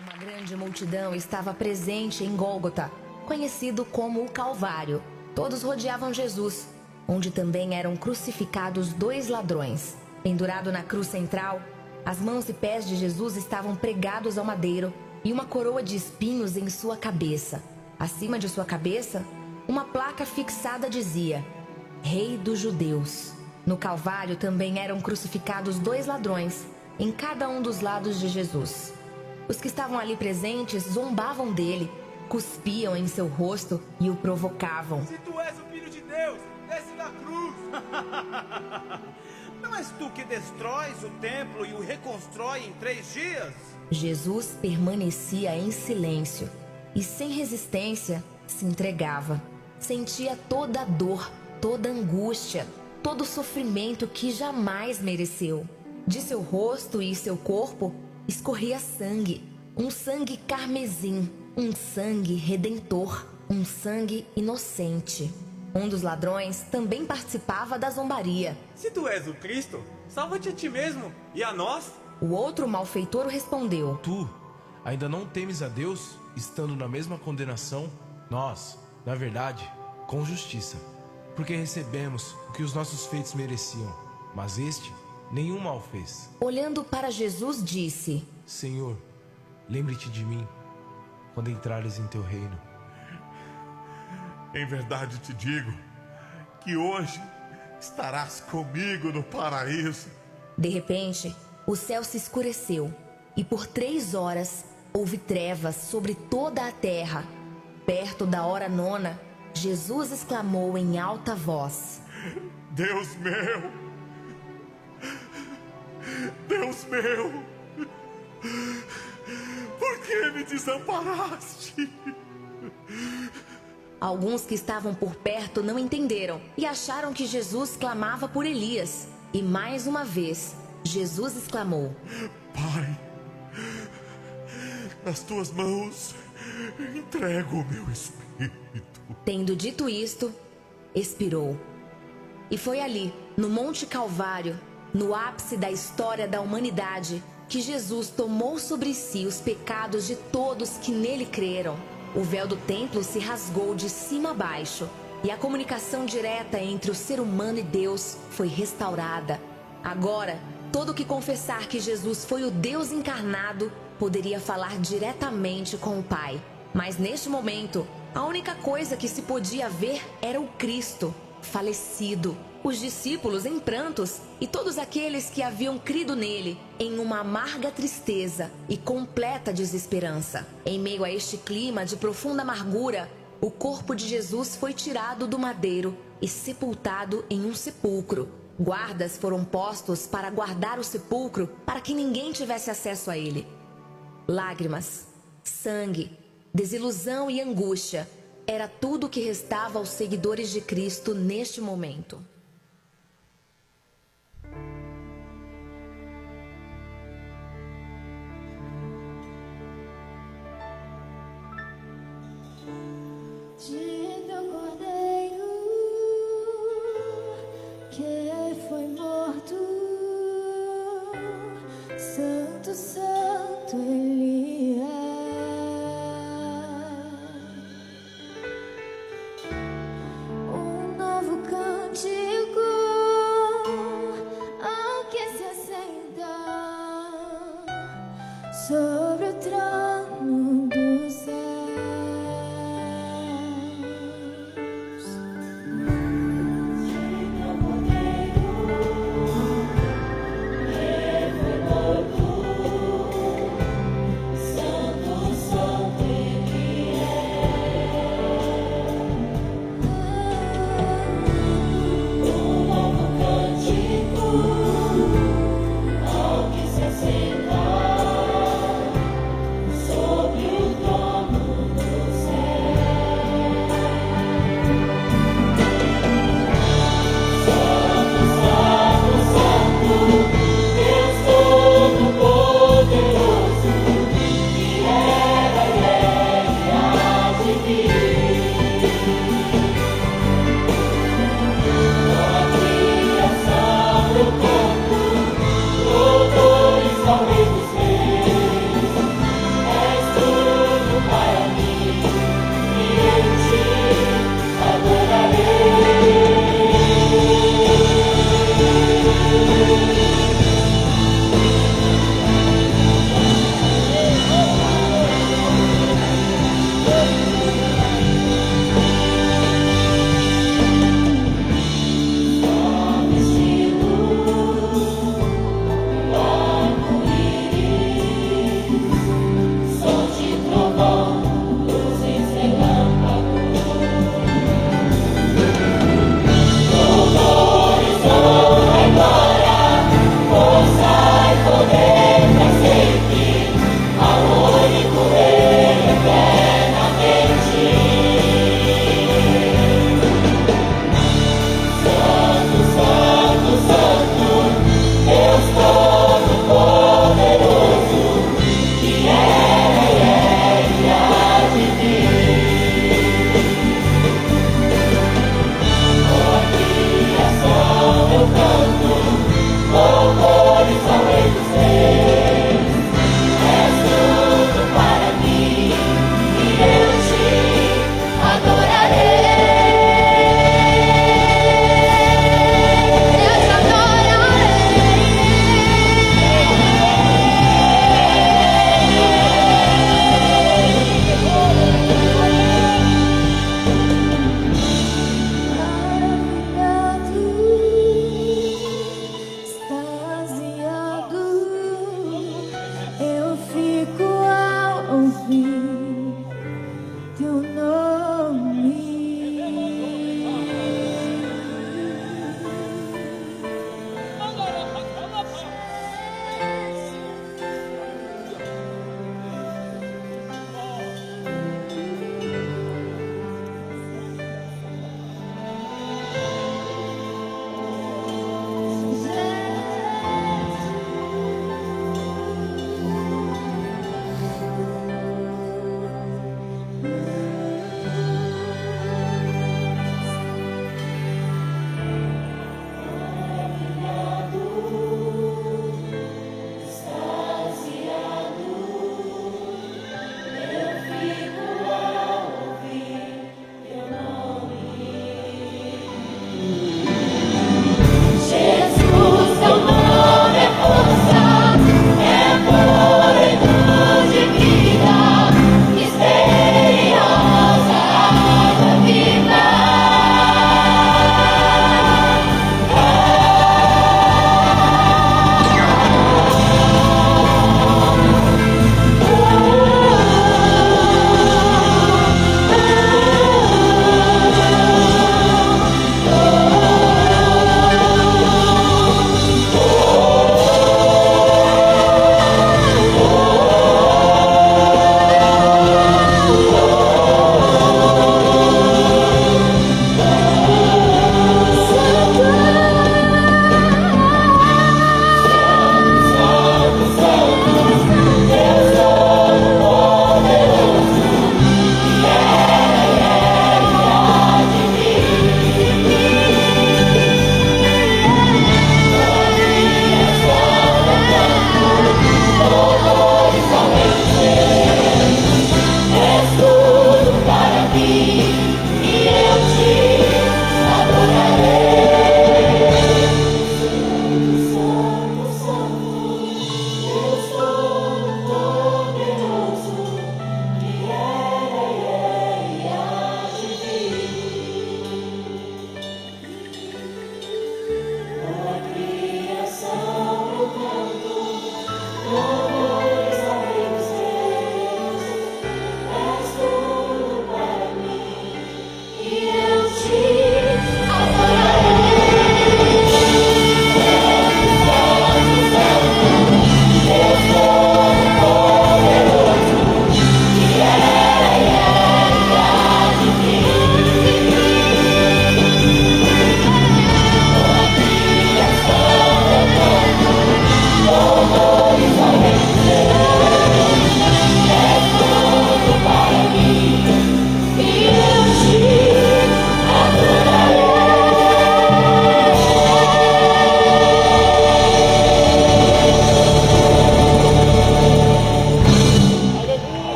Uma grande multidão estava presente em Gólgota, conhecido como o Calvário. Todos rodeavam Jesus, onde também eram crucificados 2 ladrões. Pendurado na cruz central, as mãos e pés de Jesus estavam pregados ao madeiro e uma coroa de espinhos em sua cabeça. Acima de sua cabeça, uma placa fixada dizia: Rei dos Judeus. No Calvário também eram crucificados 2 ladrões, em cada um dos lados de Jesus. Os que estavam ali presentes zombavam dele, cuspiam em seu rosto e o provocavam. Se tu és o Filho de Deus, desce da cruz. Não és tu que destróis o templo e o reconstrói em 3 dias? Jesus permanecia em silêncio e, sem resistência, se entregava. Sentia toda a dor, toda a angústia, todo o sofrimento que jamais mereceu. De seu rosto e seu corpo escorria sangue, um sangue carmesim, um sangue redentor, um sangue inocente. Um dos ladrões também participava da zombaria. Se tu és o Cristo, salva-te a ti mesmo e a nós. O outro malfeitor respondeu: Tu ainda não temes a Deus, estando na mesma condenação? Nós, na verdade, com justiça, porque recebemos o que os nossos feitos mereciam, mas este nenhum mal fez. Olhando para Jesus, disse: Senhor, lembre-te de mim quando entrares em teu reino. Em verdade te digo que hoje estarás comigo no paraíso. De repente, o céu se escureceu e por 3 horas houve trevas sobre toda a terra. Perto da hora 9, Jesus exclamou em alta voz: Deus meu! Deus meu! Por que me desamparaste? Alguns que estavam por perto não entenderam e acharam que Jesus clamava por Elias. E mais uma vez, Jesus exclamou: Pai, nas tuas mãos entrego o meu espírito. Tendo dito isto, expirou. E foi ali, no Monte Calvário, no ápice da história da humanidade, que Jesus tomou sobre si os pecados de todos que nele creram. O véu do templo se rasgou de cima a baixo e a comunicação direta entre o ser humano e Deus foi restaurada. Agora, todo que confessar que Jesus foi o Deus encarnado poderia falar diretamente com o Pai. Mas neste momento, a única coisa que se podia ver era o Cristo falecido. Os discípulos em prantos e todos aqueles que haviam crido nele em uma amarga tristeza e completa desesperança. Em meio a este clima de profunda amargura, o corpo de Jesus foi tirado do madeiro e sepultado em um sepulcro. Guardas foram postos para guardar o sepulcro para que ninguém tivesse acesso a ele. Lágrimas, sangue, desilusão e angústia era tudo o que restava aos seguidores de Cristo neste momento. De teu cordeiro que foi morto, Santo, Santo ele é. Um novo cântico ao que se assenta sobre o trono do céu. nome.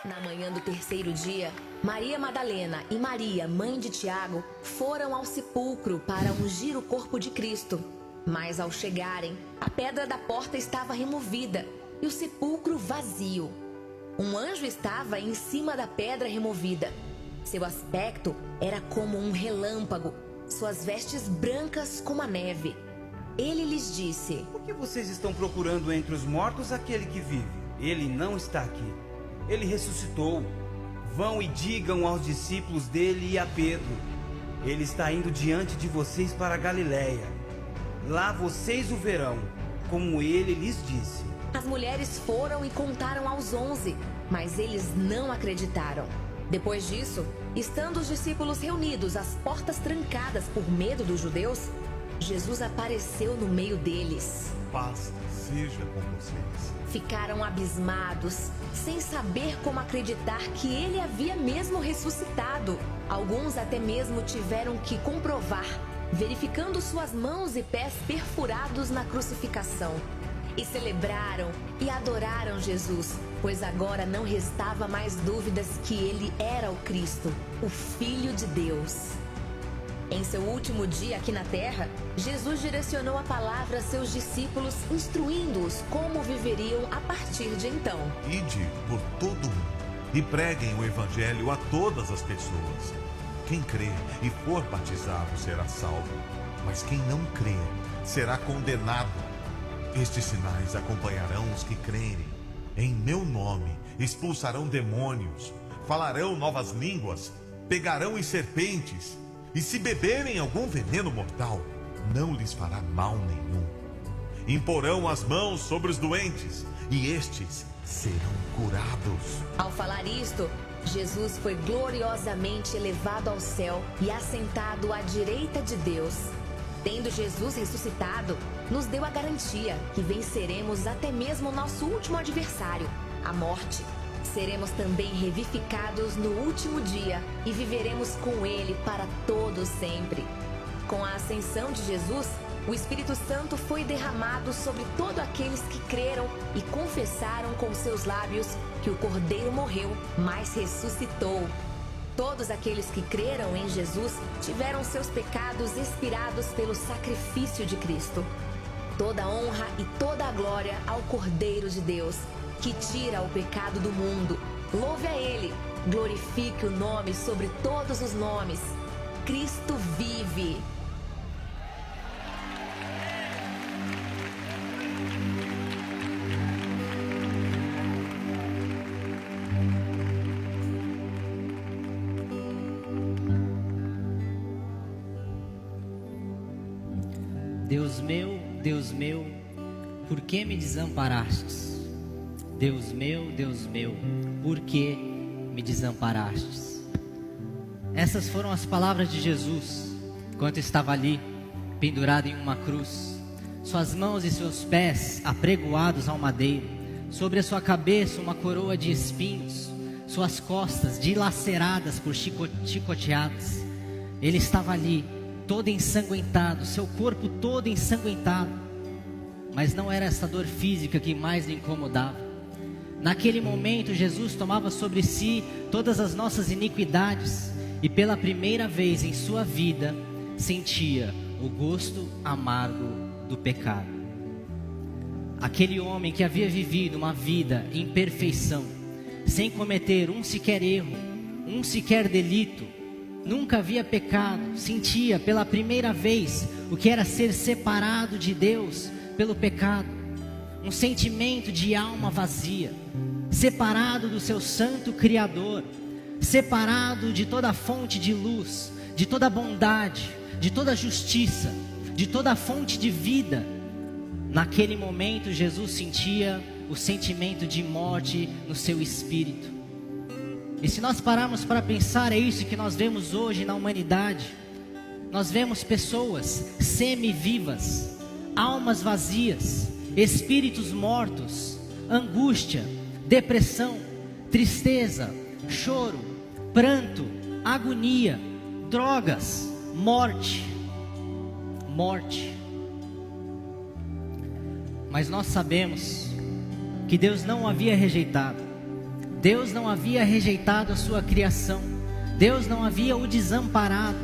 Na manhã do terceiro dia, Maria Madalena e Maria, mãe de Tiago, foram ao sepulcro para ungir o corpo de Cristo. Mas ao chegarem, a pedra da porta estava removida e o sepulcro vazio. Um anjo estava em cima da pedra removida. Seu aspecto era como um relâmpago, suas vestes brancas como a neve. Ele lhes disse: Por que vocês estão procurando entre os mortos aquele que vive? Ele não está aqui. Ele ressuscitou. Vão e digam aos discípulos dele e a Pedro: ele está indo diante de vocês para a Galiléia. Lá vocês o verão, como ele lhes disse. As mulheres foram e contaram aos 11, mas eles não acreditaram. Depois disso, estando os discípulos reunidos, as portas trancadas por medo dos judeus, Jesus apareceu no meio deles. Paz seja com vocês. Ficaram abismados, sem saber como acreditar que ele havia mesmo ressuscitado. Alguns até mesmo tiveram que comprovar, verificando suas mãos e pés perfurados na crucificação. E celebraram e adoraram Jesus, pois agora não restava mais dúvidas que ele era o Cristo, o Filho de Deus. Em seu último dia aqui na terra, Jesus direcionou a palavra a seus discípulos, instruindo-os como viveriam a partir de então. Ide por todo mundo e preguem o evangelho a todas as pessoas. Quem crer e for batizado será salvo, mas quem não crer será condenado. Estes sinais acompanharão os que crerem. Em meu nome expulsarão demônios, falarão novas línguas, pegarão em serpentes, e se beberem algum veneno mortal, não lhes fará mal nenhum. Imporão as mãos sobre os doentes, e estes serão curados. Ao falar isto, Jesus foi gloriosamente elevado ao céu e assentado à direita de Deus. Tendo Jesus ressuscitado, nos deu a garantia que venceremos até mesmo o nosso último adversário, a morte. Seremos também revivificados no último dia e viveremos com Ele para todo sempre. Com a ascensão de Jesus, o Espírito Santo foi derramado sobre todos aqueles que creram e confessaram com seus lábios que o Cordeiro morreu, mas ressuscitou. Todos aqueles que creram em Jesus tiveram seus pecados expirados pelo sacrifício de Cristo. Toda a honra e toda a glória ao Cordeiro de Deus, que tira o pecado do mundo. Louve a Ele, glorifique o nome sobre todos os nomes. Cristo vive. Deus meu, por que me desamparastes? Deus meu, por que me desamparastes? Essas foram as palavras de Jesus, enquanto estava ali, pendurado em uma cruz, suas mãos e seus pés apregoados ao madeiro, sobre a sua cabeça uma coroa de espinhos, suas costas dilaceradas por chicoteadas. Ele estava ali, todo ensanguentado, seu corpo todo ensanguentado, mas não era essa dor física que mais lhe incomodava. Naquele momento, Jesus tomava sobre si todas as nossas iniquidades e pela primeira vez em sua vida sentia o gosto amargo do pecado. Aquele homem que havia vivido uma vida em perfeição, sem cometer um sequer erro, um sequer delito, nunca havia pecado, sentia pela primeira vez o que era ser separado de Deus pelo pecado, um sentimento de alma vazia, separado do seu santo Criador, separado de toda fonte de luz, de toda bondade, de toda justiça, de toda fonte de vida. Naquele momento Jesus sentia o sentimento de morte no seu espírito. E se nós pararmos para pensar, é isso que nós vemos hoje na humanidade. Nós vemos pessoas semi-vivas, almas vazias, espíritos mortos, angústia, depressão, tristeza, choro, pranto, agonia, drogas, morte. Mas nós sabemos que Deus não havia rejeitado. Deus não havia rejeitado a sua criação. Deus não havia o desamparado.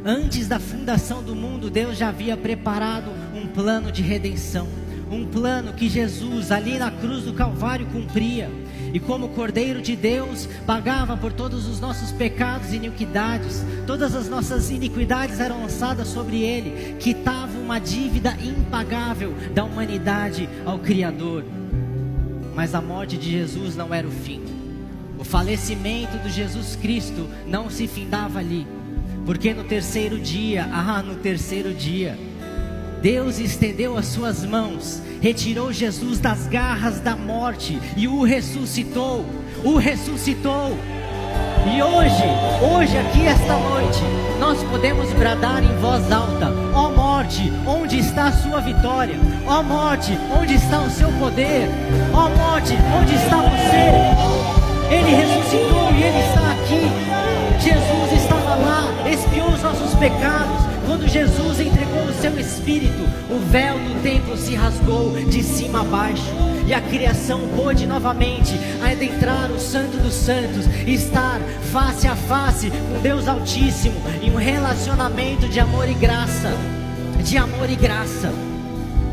Antes da fundação do mundo, Deus já havia preparado um plano de redenção. Um plano que Jesus ali na cruz do Calvário cumpria. E como Cordeiro de Deus, pagava por todos os nossos pecados e iniquidades. Todas as nossas iniquidades eram lançadas sobre Ele. Quitava uma dívida impagável da humanidade ao Criador. Mas a morte de Jesus não era o fim. O falecimento de Jesus Cristo não se findava ali. Porque no terceiro dia, Deus estendeu as suas mãos, retirou Jesus das garras da morte e o ressuscitou. E hoje aqui esta noite, nós podemos bradar em voz alta: ó morte, onde está a sua vitória? Ó morte, onde está o seu poder? Ó morte, onde está você? Ele ressuscitou e Ele está aqui. Jesus estava lá, expiou os nossos pecados. Quando Jesus entregou o seu Espírito, o véu do templo se rasgou de cima a baixo, e a criação pôde novamente adentrar o Santo dos Santos, estar face a face com Deus Altíssimo, em um relacionamento de amor e graça,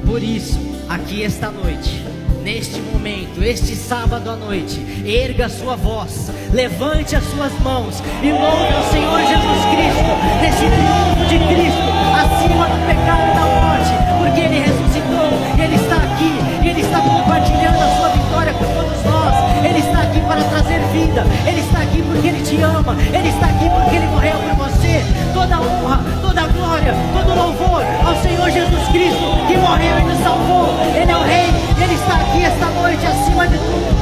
Por isso, aqui esta noite, neste momento, este sábado à noite, erga a sua voz, levante as suas mãos e louve ao Senhor Jesus Cristo, nesse triunfo de Cristo, acima do pecado e da morte, porque Ele ressuscitou, Ele está aqui. Ele está aqui porque Ele te ama. Ele está aqui porque Ele morreu por você. Toda honra, toda glória, todo louvor ao Senhor Jesus Cristo, que morreu e nos salvou. Ele é o Rei, e Ele está aqui esta noite acima de tudo.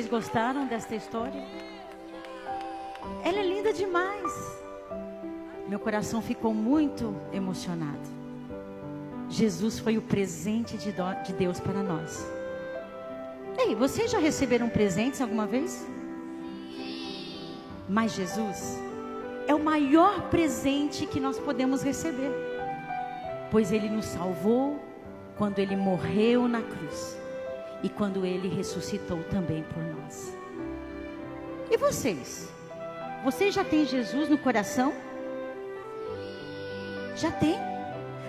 Vocês gostaram desta história? Ela é linda demais. Meu coração ficou muito emocionado. Jesus foi o presente de Deus para nós. Ei, vocês já receberam presentes alguma vez? Mas Jesus é o maior presente que nós podemos receber, pois Ele nos salvou quando Ele morreu na cruz e quando Ele ressuscitou também por nós. E vocês? Vocês já têm Jesus no coração? Já tem?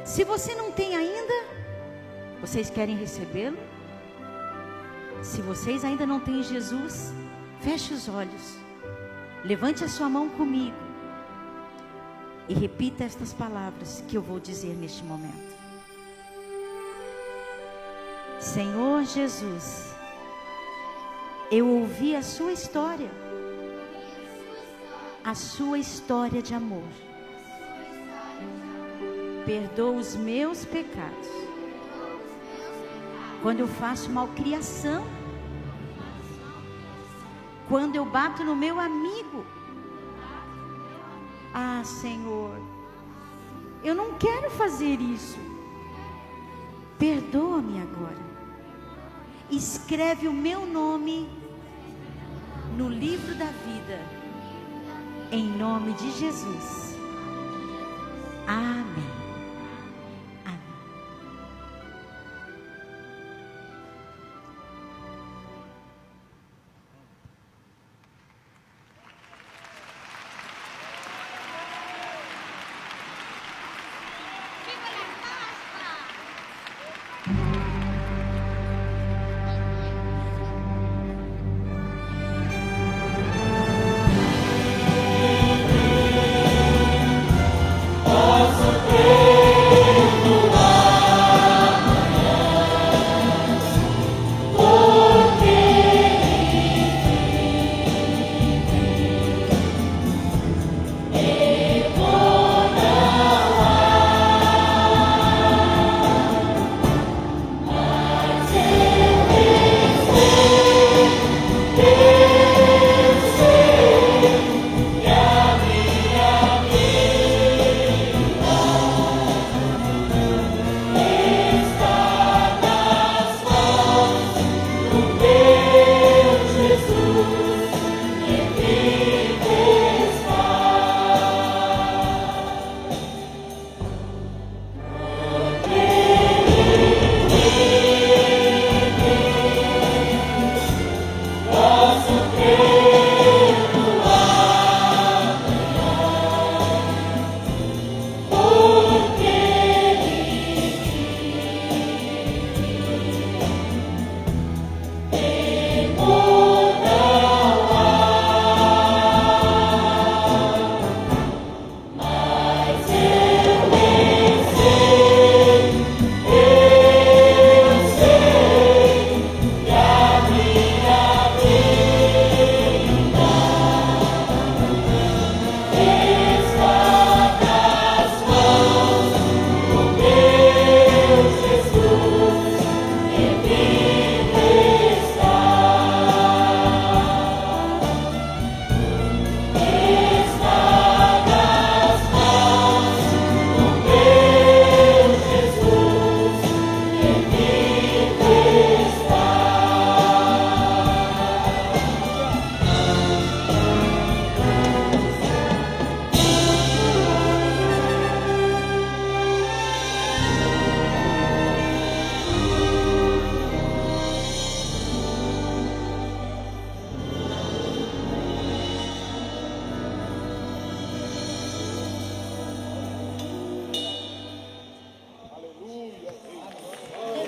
Se você não tem ainda, vocês querem recebê-lo? Se vocês ainda não têm Jesus, feche os olhos, levante a sua mão comigo e repita estas palavras que eu vou dizer neste momento. Senhor Jesus, eu ouvi a sua história de amor. Perdoa os meus pecados. Quando eu faço malcriação, quando eu bato no meu amigo. Ah, Senhor, eu não quero fazer isso. Perdoa-me agora. Escreve o meu nome no livro da vida, em nome de Jesus. Amém.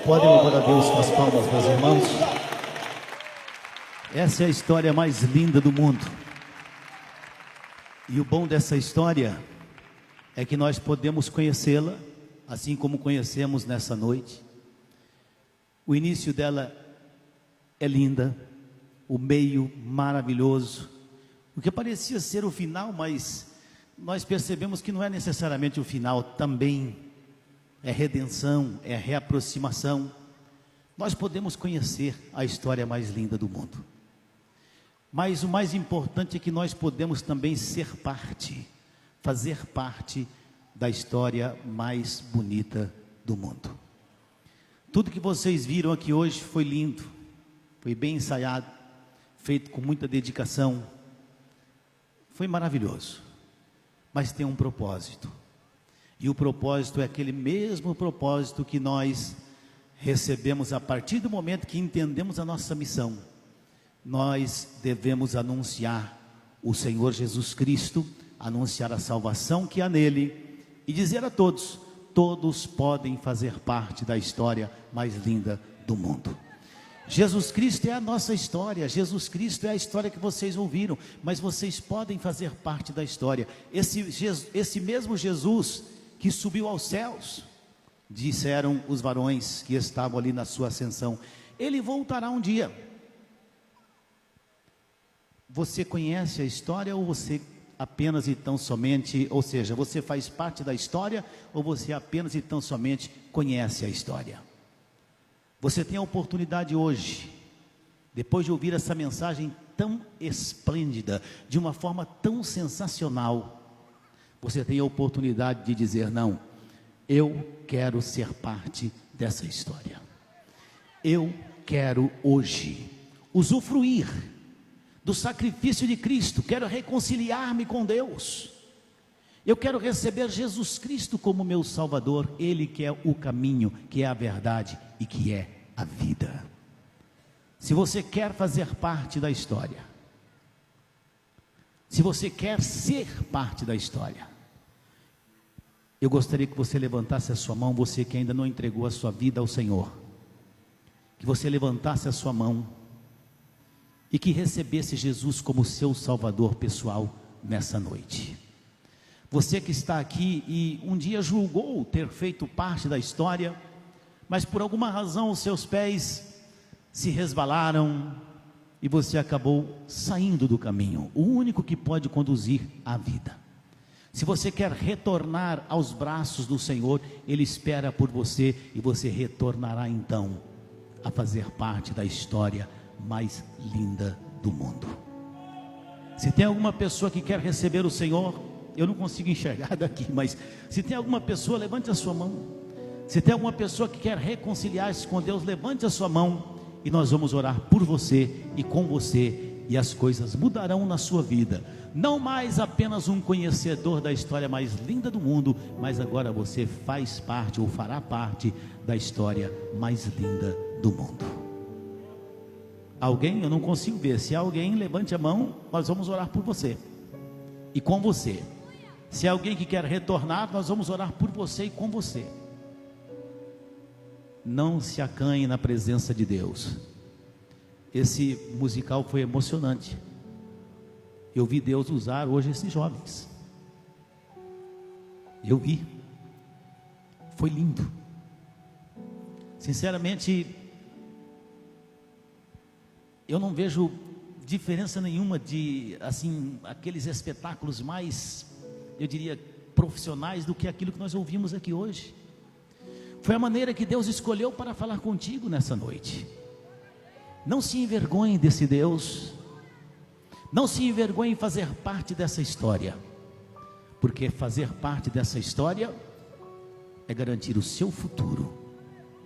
Podem louvar a Deus com as palmas, meus irmãos. Essa é a história mais linda do mundo. E o bom dessa história é que nós podemos conhecê-la, assim como conhecemos nessa noite. O início dela é linda, o meio maravilhoso. O que parecia ser o final, mas nós percebemos que não é necessariamente o final, também é redenção, é reaproximação. Nós podemos conhecer a história mais linda do mundo. Mas o mais importante é que nós podemos também ser parte, fazer parte da história mais bonita do mundo. Tudo que vocês viram aqui hoje foi lindo, foi bem ensaiado, feito com muita dedicação, foi maravilhoso, mas tem um propósito, e o propósito é aquele mesmo propósito que nós recebemos a partir do momento que entendemos a nossa missão. Nós devemos anunciar o Senhor Jesus Cristo, anunciar a salvação que há nele e dizer a todos: todos podem fazer parte da história mais linda do mundo. Jesus Cristo é a nossa história, Jesus Cristo é a história que vocês ouviram, mas vocês podem fazer parte da história. Esse mesmo Jesus que subiu aos céus, disseram os varões que estavam ali na sua ascensão, ele voltará um dia. Você conhece a história ou você apenas e tão somente, ou seja, você faz parte da história ou você apenas e tão somente conhece a história? Você tem a oportunidade hoje, depois de ouvir essa mensagem tão esplêndida, de uma forma tão sensacional, você tem a oportunidade de dizer: não, eu quero ser parte dessa história. Eu quero hoje usufruir do sacrifício de Cristo, quero reconciliar-me com Deus, eu quero receber Jesus Cristo como meu Salvador, Ele que é o caminho, que é a verdade e que é a vida. Se você quer fazer parte da história, se você quer ser parte da história, eu gostaria que você levantasse a sua mão, você que ainda não entregou a sua vida ao Senhor, que você levantasse a sua mão e que recebesse Jesus como seu Salvador pessoal nessa noite. Você que está aqui e um dia julgou ter feito parte da história, mas por alguma razão os seus pés se resbalaram e você acabou saindo do caminho, o único que pode conduzir à vida. Se você quer retornar aos braços do Senhor, Ele espera por você e você retornará então a fazer parte da história mais linda do mundo. Se tem alguma pessoa que quer receber o Senhor, eu não consigo enxergar daqui, mas se tem alguma pessoa, levante a sua mão. Se tem alguma pessoa que quer reconciliar-se com Deus, levante a sua mão e nós vamos orar por você e com você, e as coisas mudarão na sua vida. Não mais apenas um conhecedor da história mais linda do mundo, mas agora você faz parte ou fará parte da história mais linda do mundo. Alguém? Eu não consigo ver. Se alguém, levante a mão, nós vamos orar por você e com você. Se alguém que quer retornar, nós vamos orar por você e com você. Não se acanhe na presença de Deus. Esse musical foi emocionante. Eu vi Deus usar hoje esses jovens. Eu vi. Foi lindo. Sinceramente, eu não vejo diferença nenhuma de, assim, aqueles espetáculos mais, eu diria, profissionais do que aquilo que nós ouvimos aqui hoje. Foi a maneira que Deus escolheu para falar contigo nessa noite. Não se envergonhe desse Deus. Não se envergonhe em fazer parte dessa história, porque fazer parte dessa história é garantir o seu futuro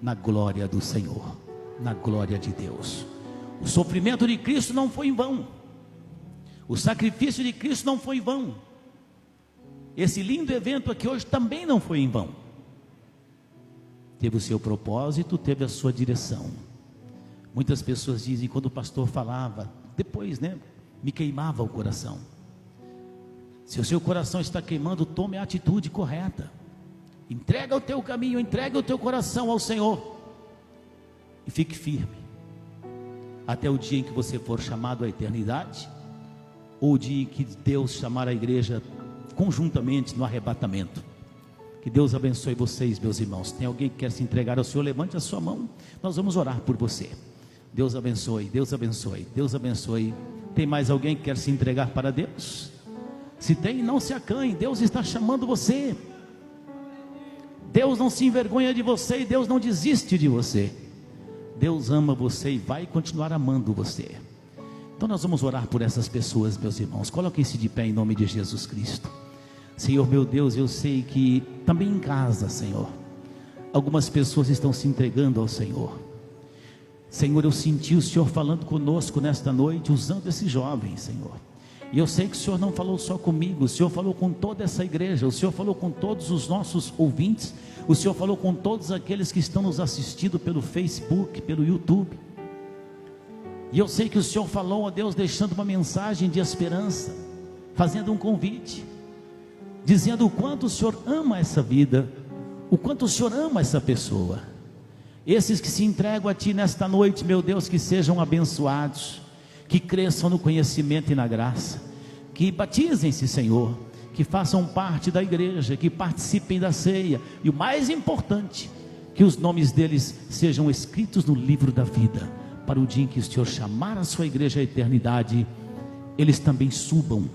na glória do Senhor, na glória de Deus. O sofrimento de Cristo não foi em vão. O sacrifício de Cristo não foi em vão. Esse lindo evento aqui hoje também não foi em vão. Teve o seu propósito, teve a sua direção. Muitas pessoas dizem, quando o pastor falava, depois, me queimava o coração. Se o seu coração está queimando, tome a atitude correta. Entrega o teu caminho, entrega o teu coração ao Senhor e fique firme. Até o dia em que você for chamado à eternidade, ou o dia em que Deus chamar a igreja conjuntamente no arrebatamento. Que Deus abençoe vocês, meus irmãos. Tem alguém que quer se entregar ao Senhor? Levante a sua mão, nós vamos orar por você. Deus abençoe, Deus abençoe, Deus abençoe. Tem mais alguém que quer se entregar para Deus? Se tem, não se acanhe, Deus está chamando você. Deus não se envergonha de você e Deus não desiste de você. Deus ama você e vai continuar amando você. Então nós vamos orar por essas pessoas, meus irmãos. Coloquem-se de pé em nome de Jesus Cristo. Senhor meu Deus, eu sei que também em casa, Senhor, algumas pessoas estão se entregando ao Senhor. Senhor, eu senti o Senhor falando conosco nesta noite, usando esses jovens, Senhor. E eu sei que o Senhor não falou só comigo, o Senhor falou com toda essa igreja, o Senhor falou com todos os nossos ouvintes, o Senhor falou com todos aqueles que estão nos assistindo pelo Facebook, pelo YouTube. E eu sei que o Senhor falou, ó Deus, deixando uma mensagem de esperança, fazendo um convite, dizendo o quanto o Senhor ama essa vida, o quanto o Senhor ama essa pessoa. Esses que se entregam a Ti nesta noite, meu Deus, que sejam abençoados, que cresçam no conhecimento e na graça, que batizem-se, Senhor, que façam parte da igreja, que participem da ceia, e o mais importante, que os nomes deles sejam escritos no livro da vida, para o dia em que o Senhor chamar a sua igreja à eternidade, eles também subam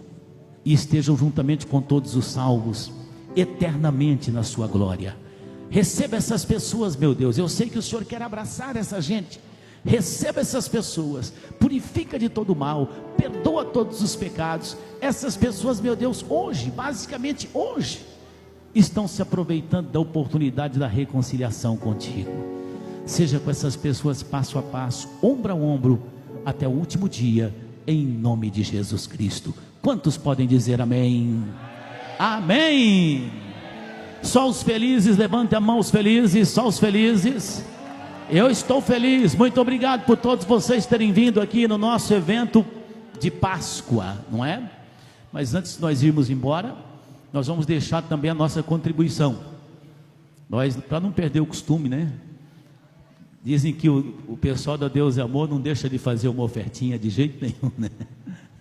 e estejam juntamente com todos os salvos, eternamente na sua glória. Receba essas pessoas, meu Deus, eu sei que o Senhor quer abraçar essa gente. Receba essas pessoas, purifica de todo mal, perdoa todos os pecados. Essas pessoas, meu Deus, hoje, basicamente hoje, estão se aproveitando da oportunidade da reconciliação contigo. Seja com essas pessoas passo a passo, ombro a ombro, até o último dia, em nome de Jesus Cristo. Quantos podem dizer amém? Amém! Só os felizes, levante a mão os felizes, só os felizes. Eu estou feliz, muito obrigado por todos vocês terem vindo aqui no nosso evento de Páscoa, não é? Mas antes de nós irmos embora, nós vamos deixar também a nossa contribuição. Nós, para não perder o costume, né? Dizem que o pessoal da Deus é Amor não deixa de fazer uma ofertinha de jeito nenhum, né?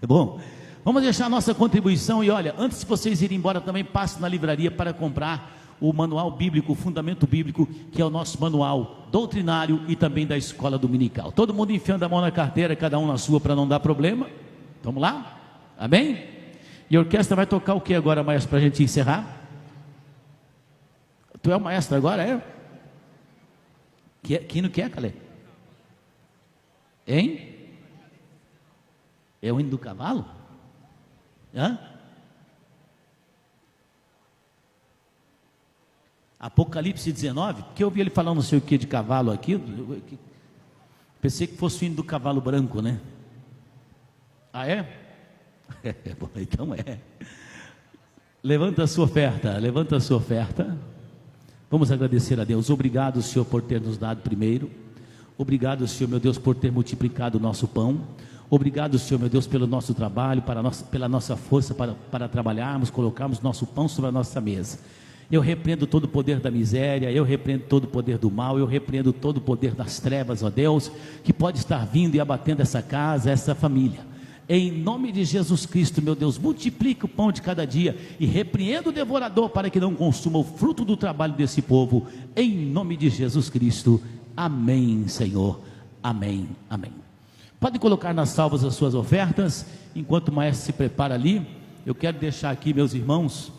É bom? Vamos deixar a nossa contribuição e olha, antes de vocês irem embora também passe na livraria para comprar o manual bíblico, o fundamento bíblico, que é o nosso manual doutrinário e também da escola dominical. Todo mundo enfiando a mão na carteira, cada um na sua para não dar problema. Vamos lá? Amém? E a orquestra vai tocar o que agora, maestro, para a gente encerrar? Tu é o maestro agora, é? Quem não quer, Calé? Hein? É o hino do cavalo? Hã? Apocalipse 19, porque eu vi ele falando não sei o que de cavalo aqui, pensei que fosse o hino do cavalo branco, né? Ah, é? Bom, então é. Levanta a sua oferta, levanta a sua oferta. Vamos agradecer a Deus. Obrigado, Senhor, por ter nos dado primeiro. Obrigado, Senhor, meu Deus, por ter multiplicado o nosso pão. Obrigado, Senhor, meu Deus, pelo nosso trabalho, pela nossa força para trabalharmos, colocarmos nosso pão sobre a nossa mesa. Eu repreendo todo o poder da miséria, eu repreendo todo o poder do mal, eu repreendo todo o poder das trevas, ó Deus, que pode estar vindo e abatendo essa casa, essa família. Em nome de Jesus Cristo, meu Deus, multiplica o pão de cada dia e repreenda o devorador para que não consuma o fruto do trabalho desse povo. Em nome de Jesus Cristo. Amém, Senhor. Amém, amém. Pode colocar nas salvas as suas ofertas. Enquanto o maestro se prepara ali, eu quero deixar aqui, meus irmãos,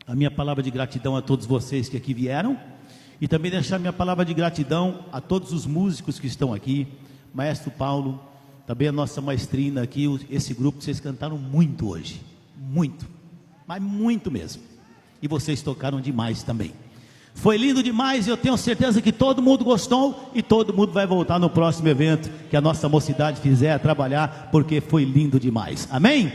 a minha palavra de gratidão a todos vocês que aqui vieram, e também deixar minha palavra de gratidão a todos os músicos que estão aqui, maestro Paulo, também a nossa maestrina aqui, esse grupo, vocês cantaram muito hoje, muito, mas muito mesmo, e vocês tocaram demais também, foi lindo demais, e eu tenho certeza que todo mundo gostou, e todo mundo vai voltar no próximo evento, que a nossa mocidade fizer trabalhar, porque foi lindo demais, amém?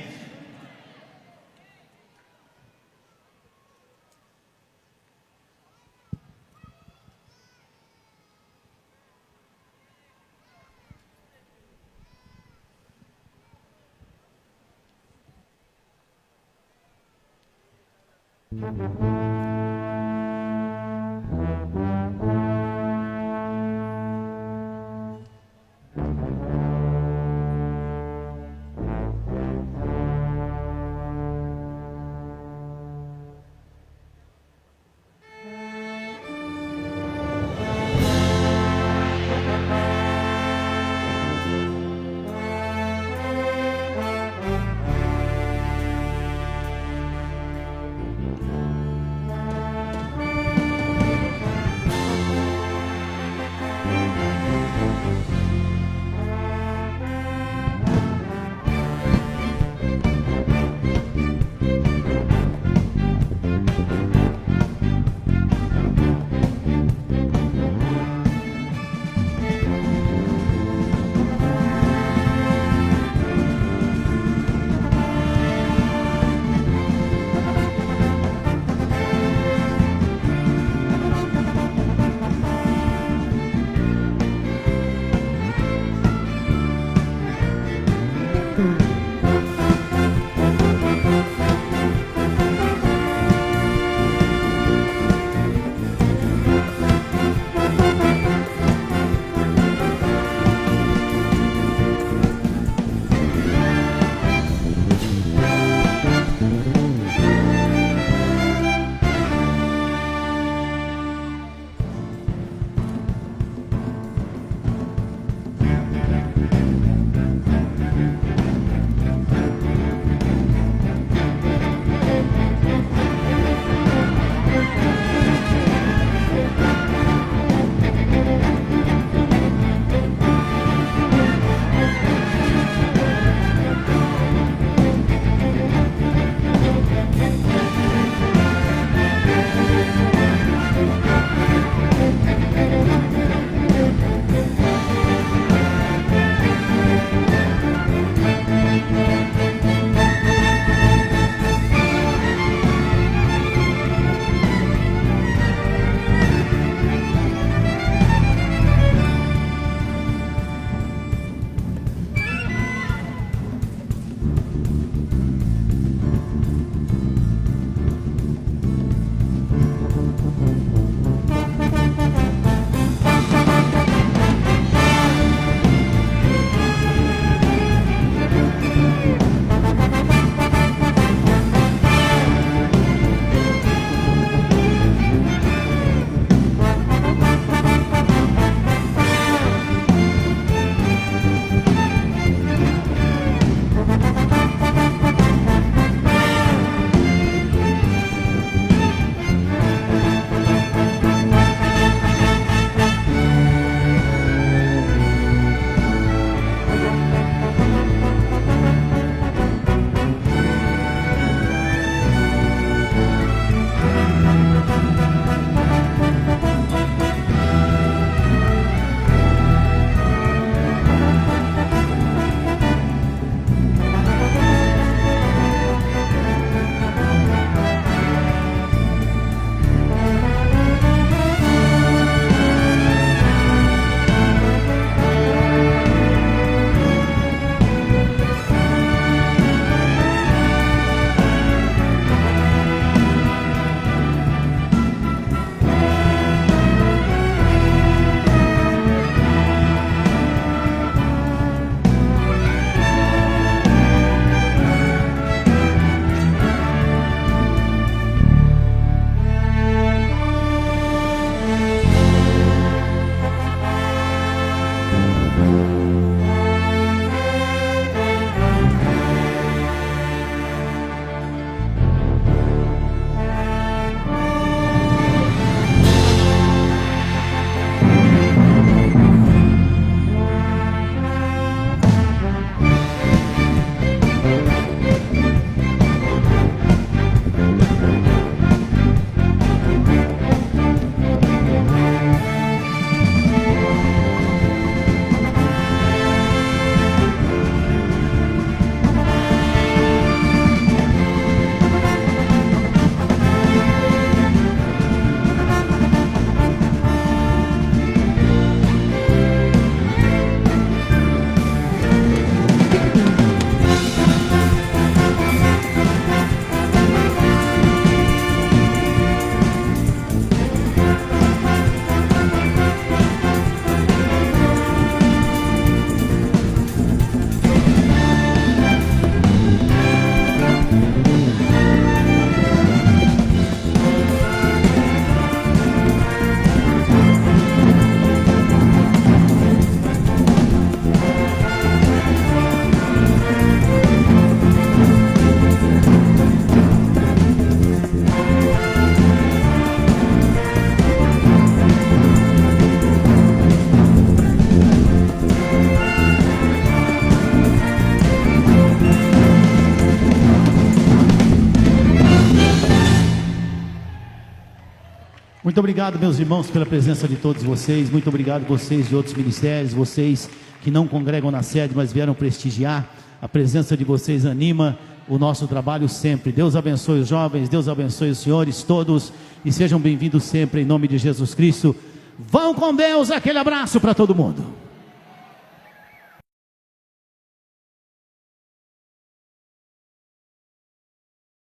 Muito obrigado, meus irmãos, pela presença de todos vocês. Muito obrigado vocês de outros ministérios, vocês que não congregam na sede, mas vieram prestigiar. A presença de vocês anima o nosso trabalho sempre. Deus abençoe os jovens, Deus abençoe os senhores todos e sejam bem-vindos sempre em nome de Jesus Cristo. Vão com Deus, aquele abraço para todo mundo.